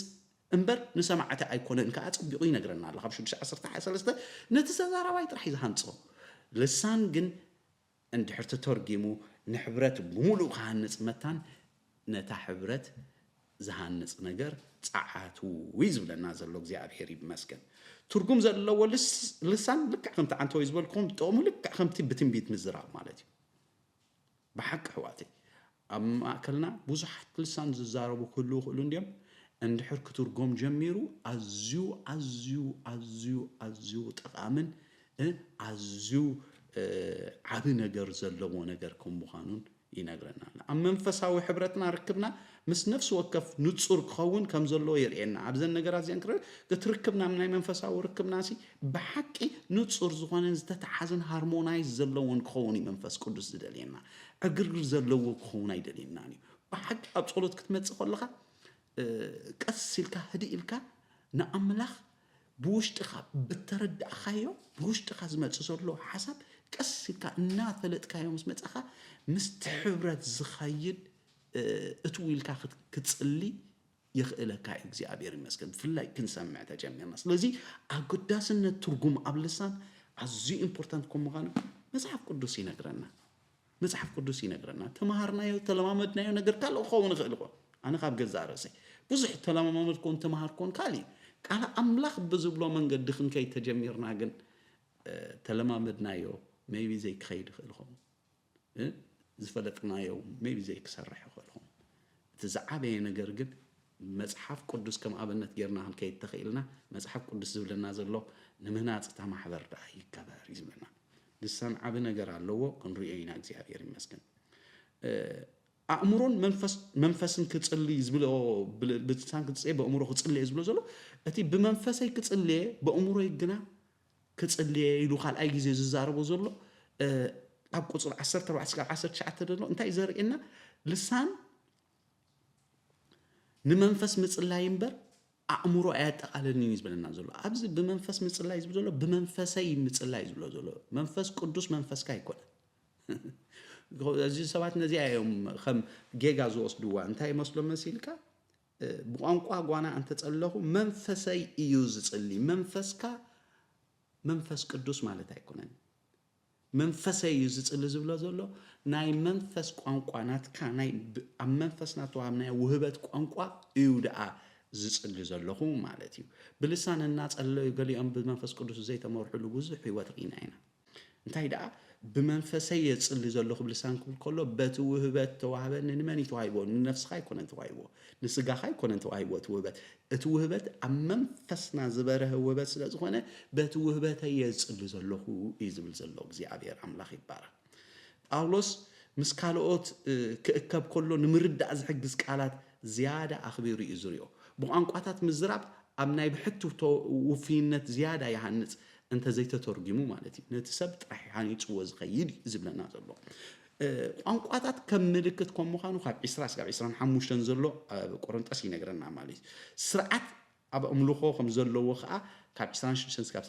እምበር ንሰማዕቲ ኣይኮነን ከዓ ጽቢቑ ይነግረና ኣሎ ካብ 6-13 ነቲ ተዛራባይ ጥራሕ ዝሃንጾ ልሳን ግን እንድሕር ተተርጊሙ ንሕብረት ብምሉእ ክሃንጽ መታን ነታ ሕብረት ዝሃንጽ ነገር ጸዓቱ ዝብለና ዘሎ እግዚአብሔር ይመስገን ትርጉም ዘለዎ ልሳን ልክዕ ከምቲ ዓንተ ወይ ዝበልኩም ጥቕሙ ልክዕ ከምቲ ብትንቢት ምዝራብ ማለት እዩ ብሓቂ ሕዋተይ ኣብ ማእከልና ብዙሓት ልሳን ዝዛረቡ ክህልው ይኽእሉ እንድዮም እንድሕር ክትርጎም ጀሚሩ ኣዝዩ ጠቓምን ኣዝዩ ዓብ ነገር ዘለዎ ነገር ከም ምዃኑን ينقرنا أما منفساوي حبرتنا ركبنا مس نفس وكف نتصور كون كم زلوا يرئينا عبزن نجارات زين كره تركبنا من منفساوي ركبنا سي بحكي نتصور زخانن زتتحزن هارمونايز زلون كوني منفس قدس دلينا أجرج زلوا كوني دليناني بحق أبصلت كتمت خلقة كسلك هدي إلك نأملخ بوشتخا بترد أخايو بوشتخا زمت صورلو حسب كسلك الناثلت كايو مسمتخا مستحبرت زخايد اتويلك كتصلي يخلك እግዚአብሔር ይመስገን ፍላይ ክንሰምዕ ተጀመርና ስለዚህ አጎዳስነት ትርጉም አብልሳን አዚ ኢምፖርታንት ኮምጋን መጽሐፍ ቅዱስ ይነግረና ተማሃርናዮ ተለማመድናዮ ነገር ካለ ኾውን ይኽልቆ አነ ካብ ገዛ ራሴ ብዙሕ ተለማመድ ኮን ተማሃር ኮን ካሊ ቃል አምላኽ ብዝብሎ መንገድ ድኽንከይ ተጀሚርና ግን ተለማመድናዮ ሜቢ ዘይ ከይድ ይኽልቆ ዝፈለጥናዮ ሜቢ ዘይ ክሰርሕ ይኽልቆ ተዛዓበየ ነገር ግን መጽሐፍ ቅዱስ ከም አብነት ጌርና ከይድ ተኽኢልና መጽሐፍ ቅዱስ ዝብለና ዘሎ ንምህናጽ ተማሕበር ዳ ይከበር ይዝብለና ልሳን ዓብ ነገር ኣለዎ ክንሪኤና እግዚአብሔር ይመስገን አእምሮን መንፈስን ክጽልይ ዝብሎ ብልሳን ክጽልይ በአእምሮ ክጽልይ ዝብሎ ዘሎ እቲ ብመንፈሰይ ክጽልይ በአእምሮ ይግና ክጽልይ ኢሉ ካልኣይ ግዜ ዝዛረቦ ዘሎ ኣብ ቁጽር 14-19 ደሎ እንታይ ዘርኤና ልሳን ንመንፈስ ምጽላይ እምበር አእምሮ አያጠቃልልኝ ይዝብለና ዘሎ ኣብዚ ብመንፈስ ምጽላይ ዝብሎ ዘሎ ብመንፈሰይ ምጽላይ ዝብሎ ዘሎ መንፈስ ቅዱስ መንፈስካ ይኮነ እዚህ ሰባት ነዚህ አየም ከም ጌጋ ዝወስድዋ እንታይ መስሎ መሲልካ በቋንቋ ጓና አንተ ጸለኹ መንፈሰይ እዩ ዝጽልይ መንፈስካ መንፈስ ቅዱስ ማለት አይኮነን መንፈሰይ እዩ ዝጽልይ ዝብሎ ዘሎ ናይ መንፈስ ቋንቋ ናትካ ናይ ኣብ መንፈስና ተዋምናይ ውህበት ቋንቋ እዩ ደኣ ዝጽልይ ዘለኹ ማለት እዩ ብልሳንና ጸለዩ ገሊኦም ብመንፈስ ቅዱስ ዘይተመርሑሉ ብዙሕ ህይወት ቂና ኢና እንታይ ደኣ بمنفسي يتصل زلخ بلسان كله بتوهبت توهبت نمن يتوهبو نفس خاي كون توهبو نسقا خاي كون توهبو توهبت أمم فسنا زبره وبس لازخونه بتوهبت يتصل زلخ يزبل زلخ زي عبير أملاخ يبارك أولوس مسكالوت كأكب كله نمرد أزحق سكالات زيادة أخبيري إزريو بقانقاتات مزراب أمناي بحتو وفينت زيادة يهنت أنت زي تترجمه مالتي نتسبت راح يعني تجوز غير زبلنا زلوا أنقطعت كم ملكة كم مخانو خاب إسراء حموش تنزلوا قرنت أسي نجرنا مالي سرعت أبى أملوخه خم زلوا وخاء خاب إسراء شنس خاب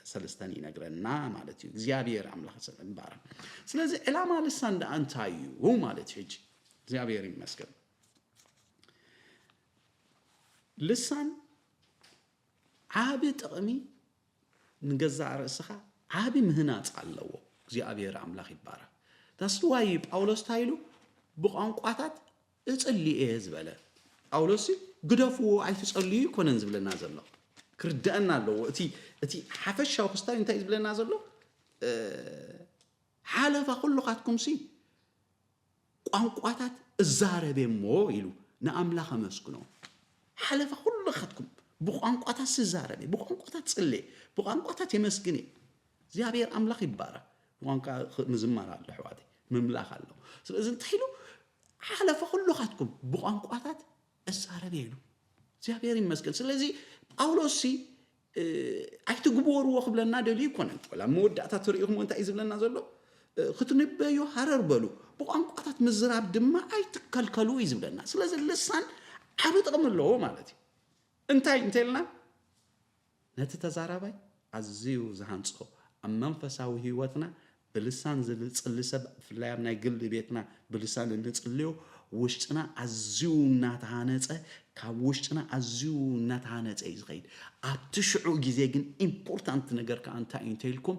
سلستاني نجرنا مالتي زيابير عمله سلام بارا سلزي إلى ما لسان ده أنتايو هو مالتي هج زيابير مسكن لسان عابد أمي نجزع رأسها عابي مهنات على زي أبي رام لا خبارة تسوايب أولس تايلو بقى قطعت تصلي إيه زبالة أولسي قدفوا عايز تصلي كون نزبل النازل له كردنا له أتي حفش شو خستان أنت يزبل النازل له حالة فقول له قاتكم سي قطعت الزهرة بمو يلو نعم لا خمسكنو حالة فقول له قاتكم بقانقطات الزاربي بقانقطات تصلي بقانقطات يمسكني زيابير أملاخ يبارا بقانقا مزمار على حوادي مملاخ الله إذن تحيلو حالة فقلوا خاتكم بقانقطات الزاربي له زيابير يمسكن سلازي أولوسي أيتو قبور وقبل النادي ليكون ولا مودة تريهم وانت إذن لنا زلو ختنبيو حرر بلو بقانقطات مزراب دما أيتكالكالو إذن لنا سلازي اللسان حابط أمر له مالتي انتي لنا نتتزارباي عزيو زهانصو منفساوي هيوتنا بلسان زلصلسب فلايم ناي قل بيتنا بلسان نصليو وشطنا عزيو ناتهانصه كاوشطنا عزيو ناتهانصه يزغيد اتشعو غيزي كن امبورطانت ነገር ካንታ ኢንቴልኩም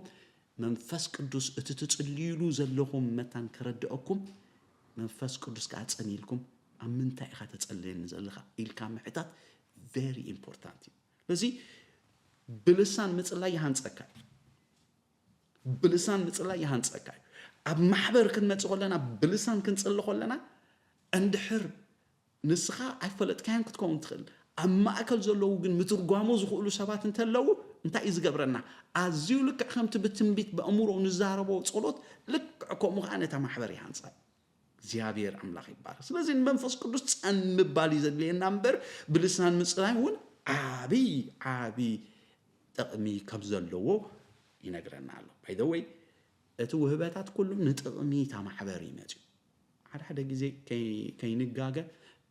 መንፈስ ቅዱስ እትትጽልይሉ ዘለኹም መታን ከረድአኩም መንፈስ ቅዱስ ካጸኒልኩም አምንታ ኢኻ ተጸልየን ዘለኻ ኢልካ ምሕታት very important لذي بلسان مصلا يهانصكاي بلسان مصلا يهانصكاي اب محبر كنمصخلنا بلسان كنصلخلنا اندحر نسخه ايفلت كان كتكون تخل اما اكل زلو ግን مترጓمو ዝخلو ሰባት እንተለው እንታይ ይዝገብረና አዚው ልክ ከምት በትንቢት በአእምሮ ንዛረበው ጸሎት ልክ ቆሞ ካነታ ማህበር ይሃንጻይ እግዚአብሔር አምላኽ ይባረክ። ስለዚህ መንፈስ ቅዱስ ጸን ምባል ይዘልየና እምበር ብልሳን ምጽናይ እውን ዓቢ ጥቕሚ ከም ዘለዎ ይነግረና ኣሎ። ባይ ዘ ወይ እቲ ውህበታት ኩሉ ንጥቕሚ ማሕበር ይመጽኡ ሓደ ግዜ ከይንጋገ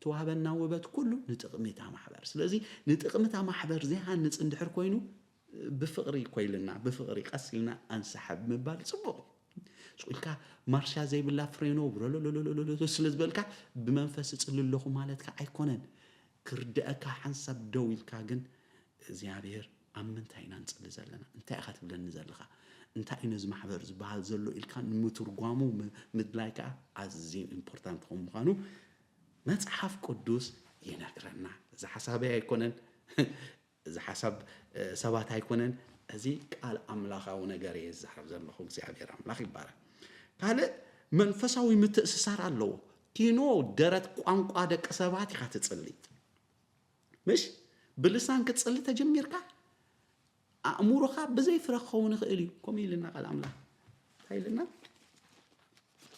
ተዋህበና ውህበት ኩሉ ንጥቕሚ ማሕበር። ስለዚህ ንጥቕሚ ማሕበር ዘይሃንጽ እንድሕር ኮይኑ ብፍቕሪ ኮይልና ብፍቕሪ ቀሲልና አንሰሐብ ምባል ጽቡቕ ስቁልካ ማርሻ ዘይብላ ፍሬኖ ብለለለለለ ስለዝበልካ ብመንፈስ ጽልለኹ ማለትካ ኣይኮነን። ክርድአካ ሓንሳብ ደው ኢልካ ግን እግዚአብሔር ኣብ ምንታይ ኢና ንጽሊ ዘለና እንታይ ኢኻ ትብለኒ ዘለኻ እንታይ እዩ ነዚ ማሕበር ዝበሃል ዘሎ ኢልካ ንምትርጓሙ ምድላይካ ኣዝዩ ኢምፖርታንት ከም ምዃኑ መጽሓፍ ቅዱስ ይነግረና። እዚ ሓሳበይ ኣይኮነን፣ እዚ ሓሳብ ሰባት ኣይኮነን፣ እዚ ቃል ኣምላኻዊ ነገር እየ ዝዛረብ ዘለኹ። እግዚአብሔር ኣምላኽ ይባረክ። ካልእ መንፈሳዊ ምትእስሳር ኣለዎ። ኪኖ ደረት ቋንቋ ደቂ ሰባት ኢኻ ትጽሊ ምሽ ብልሳን ክትጽሊ ተጀሚርካ ኣእምሮኻ ብዘይፍረ ክኸውን ይኽእል እዩ። ከምኡ ኢልና ቃል ኣምላኽ እንታይ ኢልና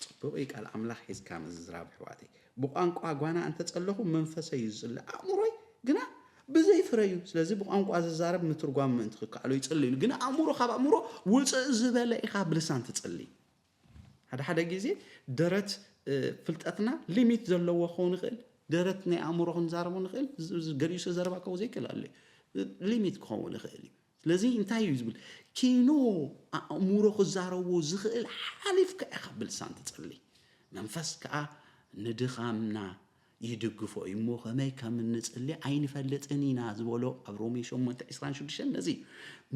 ጽቡቕ ቃል ኣምላኽ ሒዝካ ምዝራብ ኣሕዋተይ ብቋንቋ ጓና እንተጸለኹ መንፈሰይ ይጽሊ ኣእምሮይ ግና ብዘይፍረ እዩ። ስለዚ ብቋንቋ ዝዛረብ ምትርጓም ምእንቲ ክከኣሉ ይጽሊ ኢሉ ግን ኣእምሮ ካብ ኣእምሮ ውፅእ ዝበለ ኢኻ ብልሳን ትጽሊ። ሓደ ግዜ ደረት ፍልጠትና ሊሚት ዘለዎ ክኸውን ይኽእል። ደረት ናይ ኣእምሮ ክንዛረቡ ንኽእል ገሊሱ ዘረባ ከው ዘይክእል ኣሎ ሊሚት ክኸውን ይኽእል እዩ። ስለዚ እንታይ እዩ ዝብል ኪኖ ኣእምሮ ክዛረቦ ዝኽእል ሓሊፍካ ኢኻ ብልሳን ትጽሊ። መንፈስ ከዓ ንድኻምና ይድግፎ እሞ ከመይ ከም እንጽሊ ኣይንፈልጥን ኢና ዝበሎ ኣብ ሮሜ 8:26 ነዚ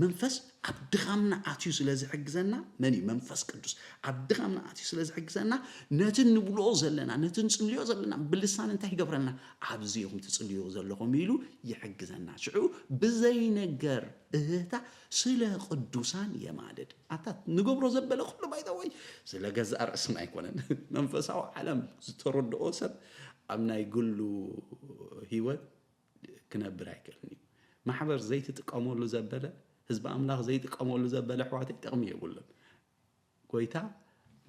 መንፈስ ኣብ ድኻምና ኣትዩ ስለ ዝሕግዘና መን መንፈስ ቅዱስ ኣብ ድኻምና ኣትዩ ስለ ዝሕግዘና ነቲ ንብሎ ዘለና ነቲ ንጽልዮ ዘለና ብልሳን እንታይ ይገብረና ኣብዚኦም ትጽልዮ ዘለኹም ኢሉ ይሕግዘና። ሽዑ ብዘይ ነገር እህታ ስለ ቅዱሳን የማልድ ኣታት ንገብሮ ዘበለ ኩሉ ባይተወይ ስለ ገዛእ ርእስና ኣይኮነን። መንፈሳዊ ዓለም ዝተረድኦ ሰብ ኣብ ናይ ግሉ ህይወት ክነብር ኣይክእልን እዩ። ማሕበር ዘይትጥቀመሉ ዘበለ ህዝቢ ኣምላኽ ዘይጥቀመሉ ዘበለ ኣሕዋተይ ጥቕሚ የብሉን። ጎይታ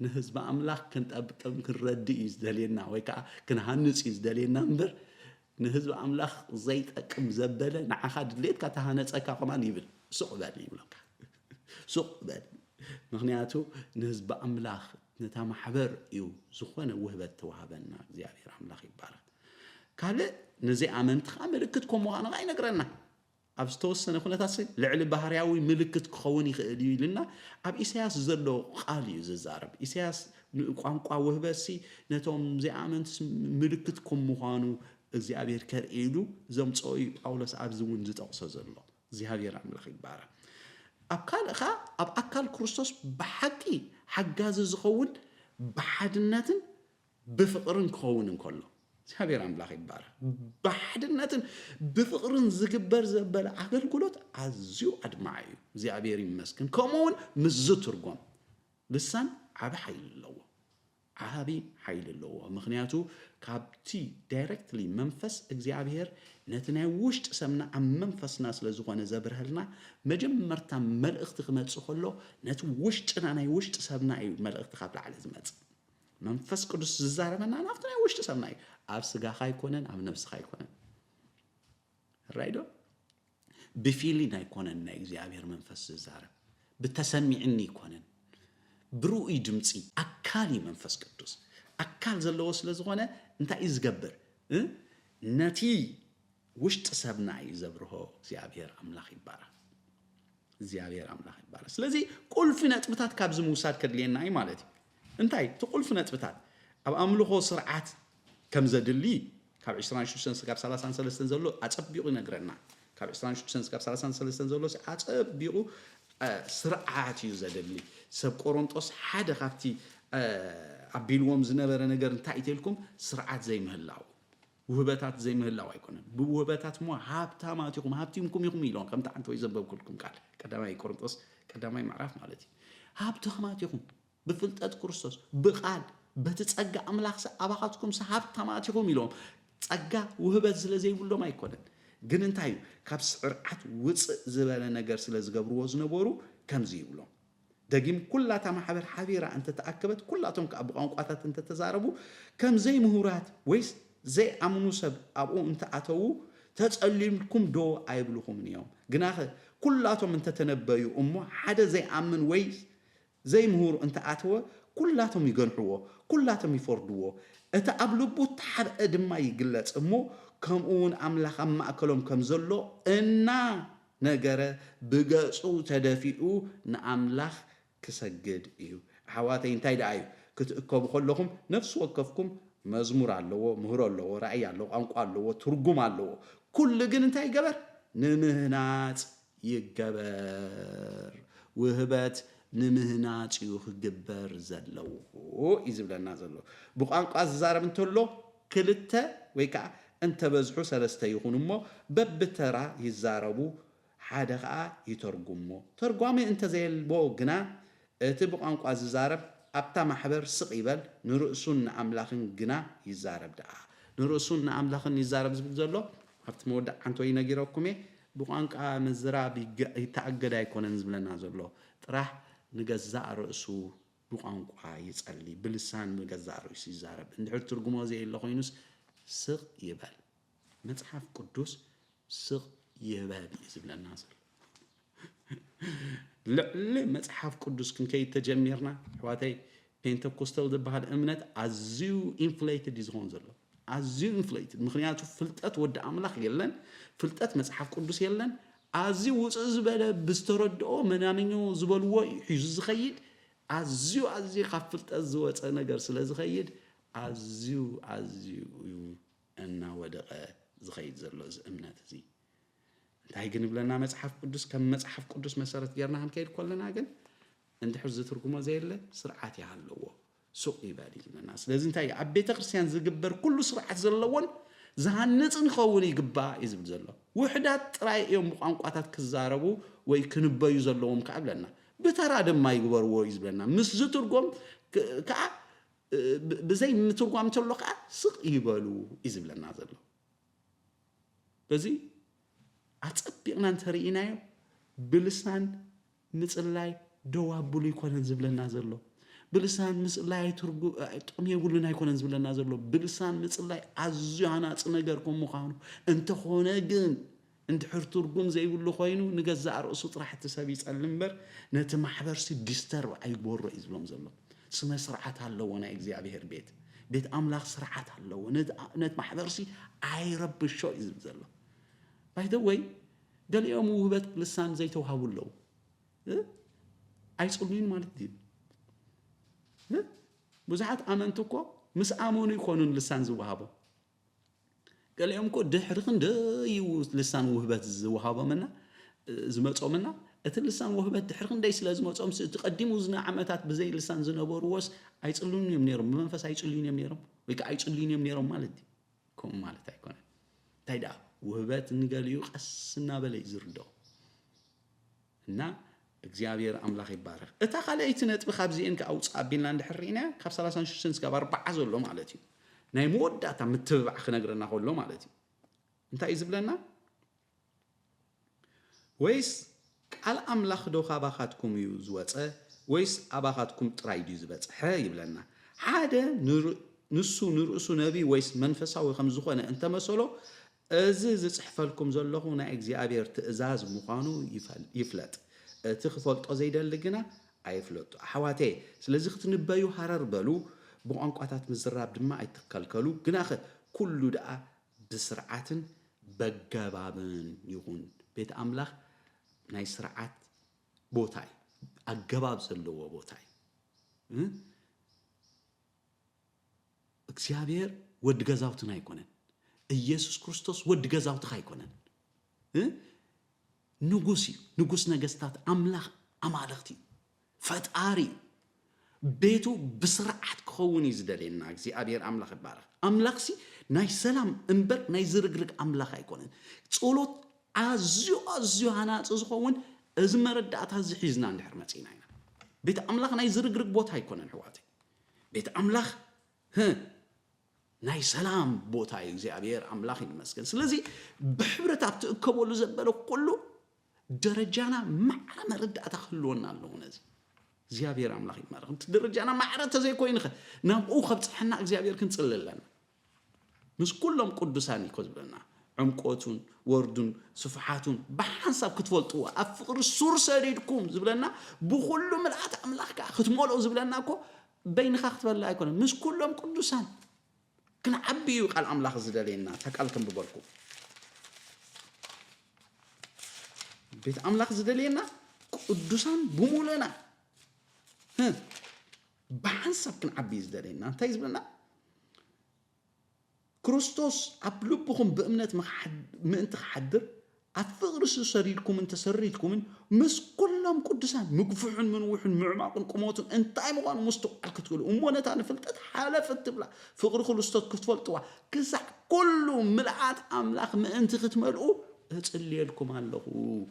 ንህዝቢ ኣምላኽ ክንጠብቅም ክንረድእ እዩ ዝደልየና ወይ ከዓ ክንሃንጽ እዩ ዝደልየና እምበር ንህዝቢ ኣምላኽ ዘይጠቅም ዘበለ ንዓኻ ድሌትካ ተሃነፀካ ኸማን ይብል ሱቕ በል ይብለካ ሱቕ በል። ምክንያቱ ንህዝቢ ኣምላኽ ነታ ማሕበር እዩ ዝኾነ ውህበት ተዋህበና። እግዚአብሔር ኣምላኽ ይባረክ። ካልእ ነዚ ኣመንቲ ከዓ ምልክት ከም ምዃኑ ይነግረና። ኣብ ዝተወሰነ ኩነታት ልዕሊ ባህርያዊ ምልክት ክኸውን ይኽእል እዩ ኢልና ኣብ ኢሳያስ ዘሎ ቃል እዩ ዝዛረብ። ኢሳያስ ቋንቋ ውህበሲ ነቶም ዘይኣመንቲ ምልክት ከም ምዃኑ እግዚአብሔር ከርኢሉ ዘምጽኦ እዩ ጳውሎስ ኣብዚ እውን ዝጠቕሶ ዘሎ። እግዚአብሔር ኣምላኽ ይባረክ። ኣብ ካልእኻ ኣብ ኣካል ክርስቶስ ብሓቂ ሓጋዚ ዝኸውን ብሓድነትን ብፍቕርን ክኸውን እንከሎ እግዚአብሔር ኣምላኽ ይባረክ። ብሓድነትን ብፍቕርን ዝግበር ዘበለ ኣገልግሎት ኣዝዩ ኣድማዕ እዩ። እግዚአብሔር ይመስገን። ከምኡውን ምዝ ትርጎም ልሳን ዓቢ ሓይሊ ኣለዎ ዓቢ ሓይሊ ኣለዎ። ምክንያቱ ካብቲ ዳይሬክትሊ መንፈስ እግዚአብሔር ነቲ ናይ ውሽጢ ሰብና ኣብ መንፈስና ስለ ዝኾነ ዘብርህልና መጀመርታ መልእኽቲ ክመጽእ ከሎ ነቲ ውሽጥና ናይ ውሽጢ ሰብና እዩ መልእኽቲ ካብ ላዕሊ ዝመጽእ። መንፈስ ቅዱስ ዝዛረበና ናብቲ ናይ ውሽጢ ሰብና እዩ። ኣብ ስጋኻ ኣይኮነን ኣብ ነፍስኻ ኣይኮነን። ራይዶ ብፊሊን ኣይኮነን ናይ እግዚአብሔር መንፈስ ዝዛረብ ብተሰሚዕኒ ኣይኮነን ብሩኡይ ድምፂ ኣካል መንፈስ ቅዱስ ኣካል ዘለዎ ስለ ዝኾነ እንታይ እዩ ዝገብር ነቲ ውሽጢ ሰብና እዩ ዘብርሆ። እግዚአብሔር ኣምላኽ ይባረክ። እግዚአብሔር ኣምላኽ ይባረክ። ስለዚ ቁልፊ ነጥብታት ካብዚ ምውሳድ ከድልየና እዩ ማለት እዩ። እንታይ እቲ ቁልፊ ነጥብታት ኣብ ኣምልኾ ስርዓት ከም ዘድሊ ካብ 26 ክሳብ 33 ዘሎ ኣጸቢቑ ይነግረና። ካብ 26 ክሳብ 33 ዘሎ ኣጸቢቑ ስርዓት እዩ ዘድሊ። ሰብ ቆሮንጦስ ሓደ ካብቲ ኣቢልዎም ዝነበረ ነገር እንታይ ኢልኩም ስርዓት ዘይምህላው ውህበታት ዘይምህላው ኣይኮነን። ብውህበታት ሞ ሃብታማት ኢኹም ሃብቲምኩም ኢኹም ኢሎም ከምቲ አንተ ወይ ዘንበብኩልኩም ቃል ቀዳማይ ቆሮንጦስ ቀዳማይ ምዕራፍ ማለት እዩ። ሃብታማት ኢኹም ብፍልጠት ክርስቶስ ብቃል በቲ ጸጋ ኣምላኽ ኣባኻትኩም ሃብታማት ኢኹም ኢሎም ጸጋ ውህበት ስለ ዘይብሎም ኣይኮነን። ግን እንታይ እዩ ካብ ስርዓት ውፅእ ዝበለ ነገር ስለ ዝገብርዎ ዝነበሩ ከምዚ ይብሎም دقيم كلها محبر حبيرة أنت تأكبت كلاتهم كأبو قانقاتات أنت تزاربوا كم زي مهورات ويس زي أمنو سب أبو أنت أتوو تسألينكم دو أيبلوكم اليوم جناخ كلاتهم أنت تنبيو أمه حدا زي أمن ويس زي مهور أنت أتوه كلاتهم يجنحوه كلاتهم يفردوه أتقبلوا تحر أدم ما يقلت أمه كم أون أملاخ أما أكلهم كم زلوا إنا نجرة بجسو تدافئو نأملاخ كسجد إيو حواتين تايد أيو كتكب خلهم نفس وقفكم مزمور علوه مهور علوه رأي علوه أنق علوه ترجم علوه كل جن تاي جبر نمهنات يجبر وهبات نمهنات يخجبر زلوه إذا بلنا زلوه بقى أنق الزارب انتولو كلته ويكع أنت بزحو سلسته يخونمو ببترا يزاربو حادقا يترجمو ترجمي أنت زي البوغنا تبقى أنق الزارب أبتا محبر سقيبل نرؤسون أملاخن جنا يزارب دا نرؤسون أملاخن يزارب زلو هفت مودع عنتو ينجيروكمي بقى أنق مزراب يتعقد يكونن زبلنا زلو راح نجزع رأسه بقانق يسألي بلسان نجزع رأسه يزارب ندحر ترجمه زي الله خينوس سق يبال متحف قدوس سق يبال يزبل الناس لا متحف قدوس كن كي تجميرنا حواتي بنتكوستال دبهاد امنت ازيو انفليتد يزون زلو ازيو انفليتد مخنياتو فلطات ود املاح يلن فلطات متحف قدوس يلن ازيو وصزبله بستردو منامنيو زبلو يحيز زخيد ازيو خفلط ازوص ነገር ስለዝخيد ازيو እና ወደቀ ዝخيد ዘሎ እምነት እዚ እንታይ ግን ብለና መጽሐፍ ቅዱስ ከም መጽሐፍ ቅዱስ መሰረት ገርና hanከይድ ኮለና ግን እንድሕር ዝትርጉሞ ዘይለ ስርዓት ያለው ሱቅ ይባል ይልና ስለዚህ እንታይ ኣብ ቤተ ክርስቲያን ዝግበር ኩሉ ስርዓት ዘለዎን ዝሃንጽን ኸውን ይግባ ይዝብል ዘሎ ውሕዳት ጥራይ እዮም ቋንቋታት ክዛረቡ ወይ ክንበዩ ዘለዎም ከአብለና በተራ ድማ ይግበርዎ ይዝብለና ምስ ዝትርጎም ከ بزي مترجم تلقى سق يبالو يزبلنا زلو بزي أتصبقنا نترينا بلسان مثلاي دوابولي يكون زبلنا زلو بلسان مثلاي ترجو أم يقولنا يكون زبلنا زلو بلسان مثلاي عزيانا تنجركم مخانو أنت خونا جن أنت حر ترجم زي يقولوا خوينو نجزع رأسه راح تسابيس اللمبر نتمحبر سي ديستر وعيبور رئيس بلوم زلو سمع سرعات هاللونا إجزاء بيت أملاخ سرعات هاللونا نت محبرسي عيرب الشو يزبزله by the way قال يوم وهبت لسان زي توهاو اللو عايزقولين مالتي بزحات أمنتكو مس آموني يكونون لسان زوهابو قال يوم كو دحرخن دايو لسان وهبت زوهابو منا زمتصو منا اتلسان وهبت دحرخن داي سلازمصوم تقدمو زنا عمتات بزي لسان زنبروس ايصلون يمنيرم منفس ايصلين يمنيرم ويك ايصلين يمنيرم مالتي كوم مالت ايكون تايدا وهبت نقاليو قسنا بلي زردو እና እግዚአብሔር አምላክ ይባረክ እታ ኻለይት ነጥብ ካብዚን ከአውጻቢና እንደሕሪና ካብ 36 እስከ 40 ዘሎ ማለት እዩ ናይ መወዳታ ምትብባዕ ክነግረና ሆሎ ማለት እዩ እንታይ ይዝብለና ወይስ ቃል አምላክ ዶ ካባኻትኩም እዩ ዝወፀ ወይስ አባኻትኩም ጥራይ ዲ ዝበጽሐ ይብለና ሓደ ንሱ ንርእሱ ነቢ ወይስ መንፈሳዊ ከም ዝኾነ እንተ መሰሎ እዚ ዝጽሕፈልኩም ዘለኹ ናይ እግዚአብሔር ትእዛዝ ምዃኑ ይፍለጥ እቲ ክፈልጦ ዘይደሊ ግና ኣይፍለጡ ኣሕዋቴ ስለዚ ክትንበዩ ሃረር በሉ ብቋንቋታት ምዝራብ ድማ ኣይትከልከሉ ግና ኩሉ ደኣ ብስርዓትን በገባብን ይኹን ቤት አምላክ ናይ ስርዓት ቦታይ አገባብ ዘለዎ ቦታይ እግዚአብሔር ወድ ገዛውትና አይኮነን ኢየሱስ ክርስቶስ ወድ ገዛውትካ አይኮነን ንጉስ ነገስታት አምላክ አማልክቲ ፈጣሪ ቤቱ በስርዓት ክኸውን ይዝደለና እግዚአብሔር አምላክ ይባረክ አምላክሲ ናይ ሰላም እንበር ናይ ዝርግርግ አምላክ አይኮነን ጸሎት አዝዩ ሃናጽ ዝኸውን እዚ መረዳእታ ዝሒዝና እንድሕር መጽና ኢና ቤት አምላክ ናይ ዝርግርግ ቦታ አይኮነን ሕዋቴ ቤት አምላክ ናይ ሰላም ቦታ እግዚአብሔር አምላክ ይመስገን ስለዚህ በህብረት አትከበሉ ዘበለ ሁሉ ደረጃና ማዕረ መረዳእታ ክልወና አለው ነዚ እግዚአብሔር አምላኽ ይባረክ ትደረጃና ማዕረተ ዘይኮይንኸ ናብኡ ኸብፅሐና እግዚአብሔር ክንጽልለና ምስ ኩሎም ቅዱሳን ይኮዝብለና عمقوتون وردون صفحاتون بحسب كتفولتوا أفقر السور سريركم زبلنا بكل ملعت أملاك ختمولو زبلنا كو بين خاخت ولا يكون مش كلهم قدوسان كنا عبيو قال أملاك زدلينا تكالكم ببركو بيت أملاك زدلينا قدوسان بمولنا بحسب كنا عبي زدلينا تايز بلنا كريستوس أبلبكم بأمنة ما أنت حدر أفغرس سريركم أنت سريتكم مس كلهم قدسان مقفوعن من وحن معماقن قموتن أنت أيمغان مستقل كتقول أمونا تاني فلتت حالفت تبلع فغر خلو استاد كتفلتوا كسع كله ملعات أملاخ ما أنت ختملقو هتسلي لكم هالله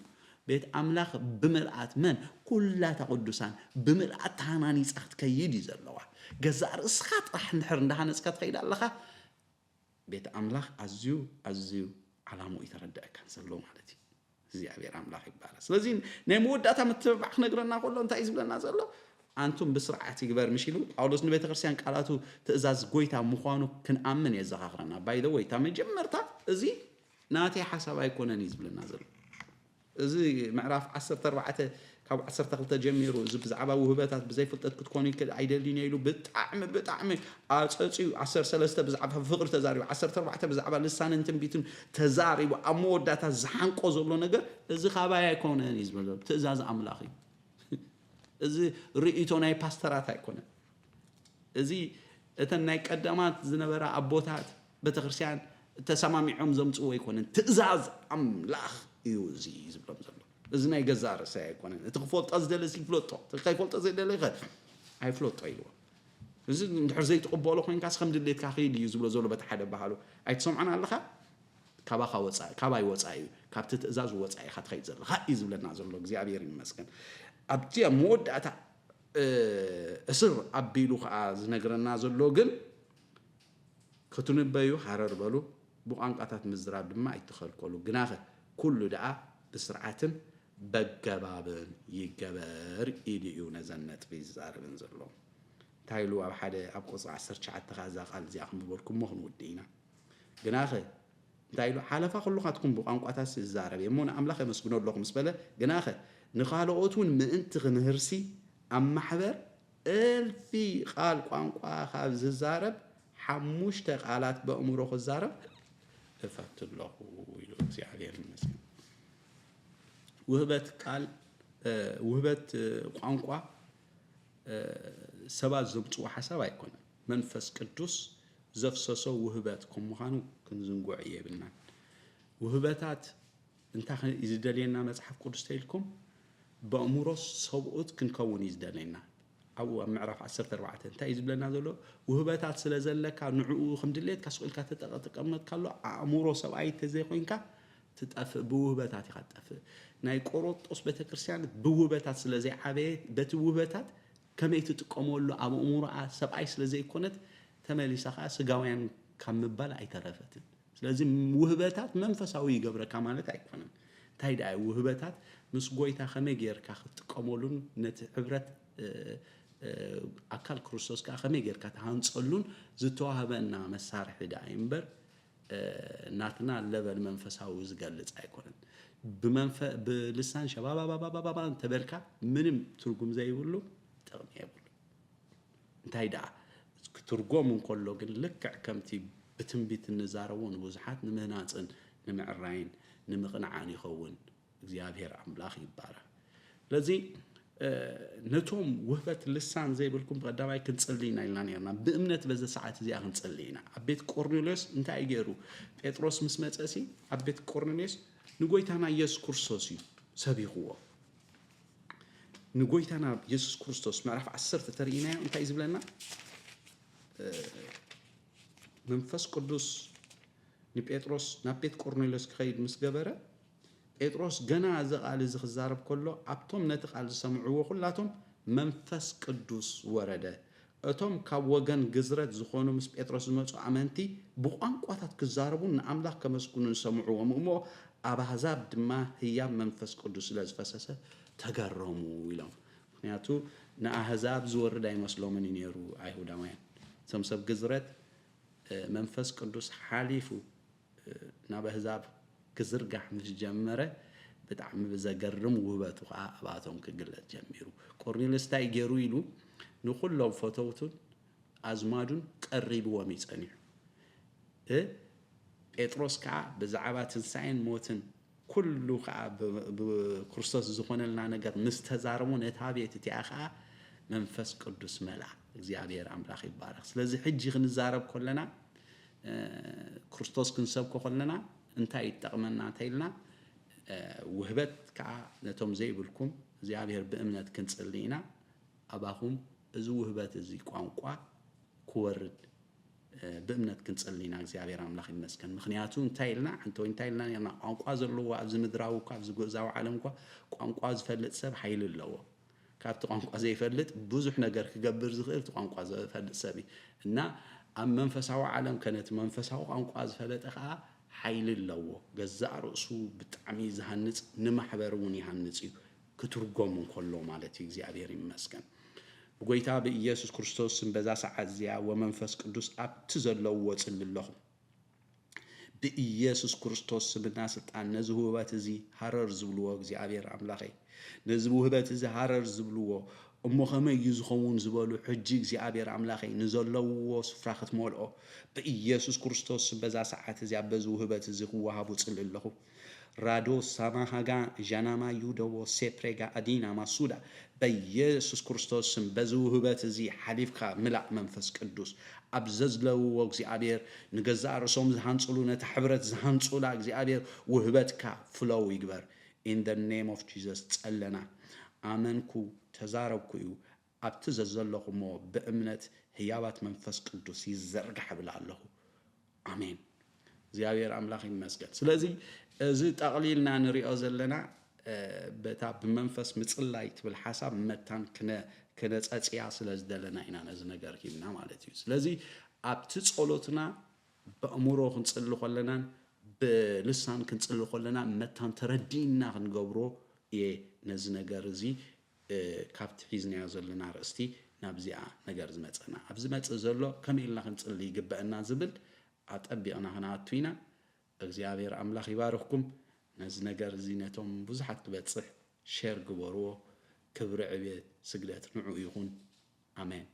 بيت أملاخ بملعات من كلها تقدسان بملعات تاناني سخت كيدي زلوا جزار اسخات راح نحر ندهان اسخات خيد الله بيت أملاخ أزيو علامو يتردأ كان سلو مالتي زيابير أملاخ يبالس لازين نمود داتا متبع نقرنا كله انت عايز بلنا زلو أنتم بسرعة كبار مشيلو أولوس نبيت غرسيان قالاتو تأزاز قويتا مخوانو كن أمن يزغاغرنا باي ذا وي تامن جمرتا زي ناتي حسابا يكون نيز بلنا زلو زي معرف 14 كاب 10 جميرو زبزعبا وهباتات بزي فلتت كتكوني كده عيدلين يلو بتعم أصيو 10 بزعبها فقر تزاري 10 بزعبا لسان انتم بيتون تزاري وأمود داتا زحان قوزولو نجر زي خابايا يكون نيز بلو تأزاز أملاخي زي رئيتوناي باسترات يكون زي اتناي قدامات زنبرا أبوتات بتغرسيان تسامامي زمصو يكون تأزاز أملاخ يوزي زبلو زبلو إذن أي جزارة سيكون تخفولت أزدل سي فلوتو تخفولت أزدل غير هاي فلوتو أيوة إذن نحرزي تقبلوا خين كاس خمد اللي تكاخيد يزبلو زولو بتحدى بحاله أي تسمعنا الله كابا خوصاي كابا يوصاي كابتت إزاز وصاي خد خيد زل خا يزبل نازل لو زيابير مسكن أبتي مود أتا أسر أبيلو خاز نجرنا نازل لوجن كتنبيو حرر بالو بقانق أتات مزراب دما يتخل كله جناخه كله دعاء بسرعة بجبابن يجبر إيديو نزنت في الزاربن زلوا تايلو أب حدا أبقص 10 شعات تغازق على زياخم بقولكم مهن ودينا جناخه تايلو حالفا كله خاتكم بقانق أتاس الزارب يمونا أملاخ مسكون لكم مسبلة جناخه نخالو أوتون من أنت غنهرسي أما حبر الفي قال قانق خابز الزارب حموش تقالات بأموره الزارب فات الله ويلوكسي عليه المسكين وهبت قال وهبت قانقوا سبع زبط وحساب يكون منفس قدوس زفسسو وهبتكم مخانو كنزنقوا عيبنا وهبتات انت يزدلينا مصحف قدس تيلكم بأمورس صبوت كنكون يزدلينا أو معرف 14 انت يزبلنا ذلو وهبتات سلازلك نعو خمدليت كسؤال تقمط كله أمورو سبعي تزي خوينكا تتقف بوهبتات يخطف ناي قروطوس بتكريستيان بوهبتات سلازي عبيت بتوهبتات كما يتقمولو ابو امور سبعي سلازي كونت تمليسا سغاويان كمبال ايترفتن سلازي وهبتات منفساوي يغبر كمالت ايكونن تايدا وهبتات مس غويتا خمي غيركا تقمولون نت عبرت اكل كريستوس كا خمي غيركا تهانصلون زتوهبنا مسارح دا ينبر ناتنا ليفل منفساوي زغلص ايكونن بلسان شباب تبلكا منم ترجم زي يقولوا تغني يقولوا انتايدا ترجم كله قال لك كمتي بتنبيت النزارون وزحات نمناصن نمعراين نمقنعان يخون እግዚአብሔር አምላክ ይባረክ ለዚህ ነቶም ወህበት ልሳን ዘይብልኩም ቀዳማይ ክንጽልይና ኢልናና በእምነት በዛ ሰዓት እዚያ ክንጽልይና አቤት ቆርኔሌዎስ እንታይ ገሩ ጴጥሮስ ምስ መጸሲ አቤት ቆርኔሌዎስ ንጎይታና ኢየሱስ ክርስቶስ ሰቢኹዎ ንጎይታና ኢየሱስ ክርስቶስ ምዕራፍ 10 ተሪና እንታይ ዝብለና መንፈስ ቅዱስ ንጴጥሮስ ናቤት ቆርኔሌዎስ ከይድ ምስ ገበረ ጴጥሮስ ገና ዘቃል ዝኽዛረብ ከሎ ኣብቶም ነቲ ቃል ዝሰምዕዎ ኩላቶም መንፈስ ቅዱስ ወረደ እቶም ካብ ወገን ግዝረት ዝኾኑ ምስ ጴጥሮስ ዝመጹ ኣመንቲ ብቋንቋታት ክዛረቡ ንኣምላኽ ከመስግኑ ሰምዕዎም እሞ ኣብ ኣሕዛብ ድማ ህያብ መንፈስ ቅዱስ ስለዝፈሰሰ ተገረሙ ኢሎም ምክንያቱ ንኣህዛብ ዝወርድ ኣይመስሎምን ነይሩ ኣይሁዳውያን እቶም ሰብ ግዝረት መንፈስ ቅዱስ ሓሊፉ ናብ ኣህዛብ ክዝርጋሕ ምስ ጀመረ ብጣዕሚ ብዘገርም ውህበቱ ከዓ ኣባቶም ክግለጥ ጀሚሩ ቆርኔሌዎስ እንታይ ገይሩ ኢሉ ንኩሎም ፈተውቱን ኣዝማዱን ቀሪብዎም ይጸኒሑ ጴጥሮስ ከዓ ብዛዕባ ትንሣኤን ሞትን ኩሉ ከዓ ብክርስቶስ ዝኾነልና ነገር ምስ ተዛረሙ ነታ ቤት እቲኣ ከዓ መንፈስ ቅዱስ መልአ እግዚአብሔር አምላክ ይባረክ ስለዚህ ሕጂ ክንዛረብ ኮለና ክርስቶስ ክንሰብኮ ኮለና እንታይ ይጠቅመና ታይልና ውህበት ከዓ ነቶም ዘይብልኩም እግዚአብሔር በእምነት ክንጽልይና አባኹም እዚ ውህበት እዚ ቋንቋ ኩወርድ በእምነት ክንጽልይና እግዚአብሔር አምላክ ይመስገን ምክንያቱ እንታይልና እንታይልና ያና ቋንቋ ዘለዎ ኣብዚ ምድራው ካብዚ ጎዛው ዓለም እንኳ ቋንቋ ዝፈልጥ ሰብ ኃይል ኣለዎ ካብቲ ቋንቋ ዘይፈልጥ ብዙሕ ነገር ክገብር ዝኽእል ቋንቋ ዝፈልጥ ሰብ እና ኣብ መንፈሳዊ ዓለም ከነት መንፈሳዊ ቋንቋ ዝፈለጠ ከዓ ኃይል ኣለዎ ገዛእ ርእሱ ብጣዕሚ ዝሃንጽ ንማሕበር እውን ይሃንጽ እዩ ክትርጎም እንከሎ ማለት እዩ እግዚአብሔር ይመስገን በጎይታ በኢየሱስ ክርስቶስ በዛ ሰዓት እዚያ ወመንፈስ ቅዱስ ኣብቲ ዘለዎ ጽልለኹ በኢየሱስ ክርስቶስ ስምና ስልጣን ነዚ ውህበት እዚ ሃረር ዝብልዎ እግዚአብሔር አምላኸይ ነዚ ውህበት እዚ ሃረር ዝብልዎ እሞ ከመይ ዝኸውን ዝበሉ ሕጂ እግዚአብሔር አምላኸይ ንዘለዎ ስፍራ ክትመልኦ በኢየሱስ ክርስቶስ በዛ ሰዓት እዚያ በዚ ውህበት እዚ ክወሃቡ ጽልለኹ ራዶ ሳማሃጋ ጃናማ ዩዶዎ ሴፕሬጋ አዲና ማሱዳ በኢየሱስ ክርስቶስ በዚ ውህበት እዚ ሓሊፍካ ምላእ መንፈስ ቅዱስ ኣብዘዝለው እግዚአብሔር ንገዛእ ርእሶም ዝሃንጽሉ ነቲ ሕብረት ዝሃንጹላ እግዚአብሔር ውህበትካ ፍለው ይግበር in the name of Jesus ጸለና አመንኩ ተዛረብኩ እዩ ኣብቲ ዘዘለኹሞ በእምነት ህያባት መንፈስ ቅዱስ ይዘርጋሕ ብላለሁ አሜን እግዚአብሔር አምላክ ይመስገን ስለዚህ እዚ ጠቅሊልና ንሪኦ ዘለና በታ በመንፈስ ምጽላይ ትብል ሐሳብ መታን ከነጸጽያ ስለዝደለና ኢና ነዚ ነገር ሂብና ማለት እዩ ስለዚህ ኣብቲ ጸሎትና በእምሮ ክንጽልይ ኮለና በልሳን ክንጽልይ ኮለና መታን ተረዲና ክንገብሮ ነዚ ነገር እዚ ካብቲ ሒዝናዮ ዘለና ርእስቲ ናብዚኣ ነገር ዝመጸና ኣብዚ መጽእ ዘሎ ከመይልና ክንጽልይ ይግበአና ዝብል ኣጠቢቕና ክነኣቱ ኢና እግዚአብሔር አምላክ ይባርክኩም ነዚ ነገር እዚ ነቶም ብዙሓት ክበጽሕ ሼር ግበርዎ ክብሪ ዕብየት ስግደት ንዑ ይኹን አሜን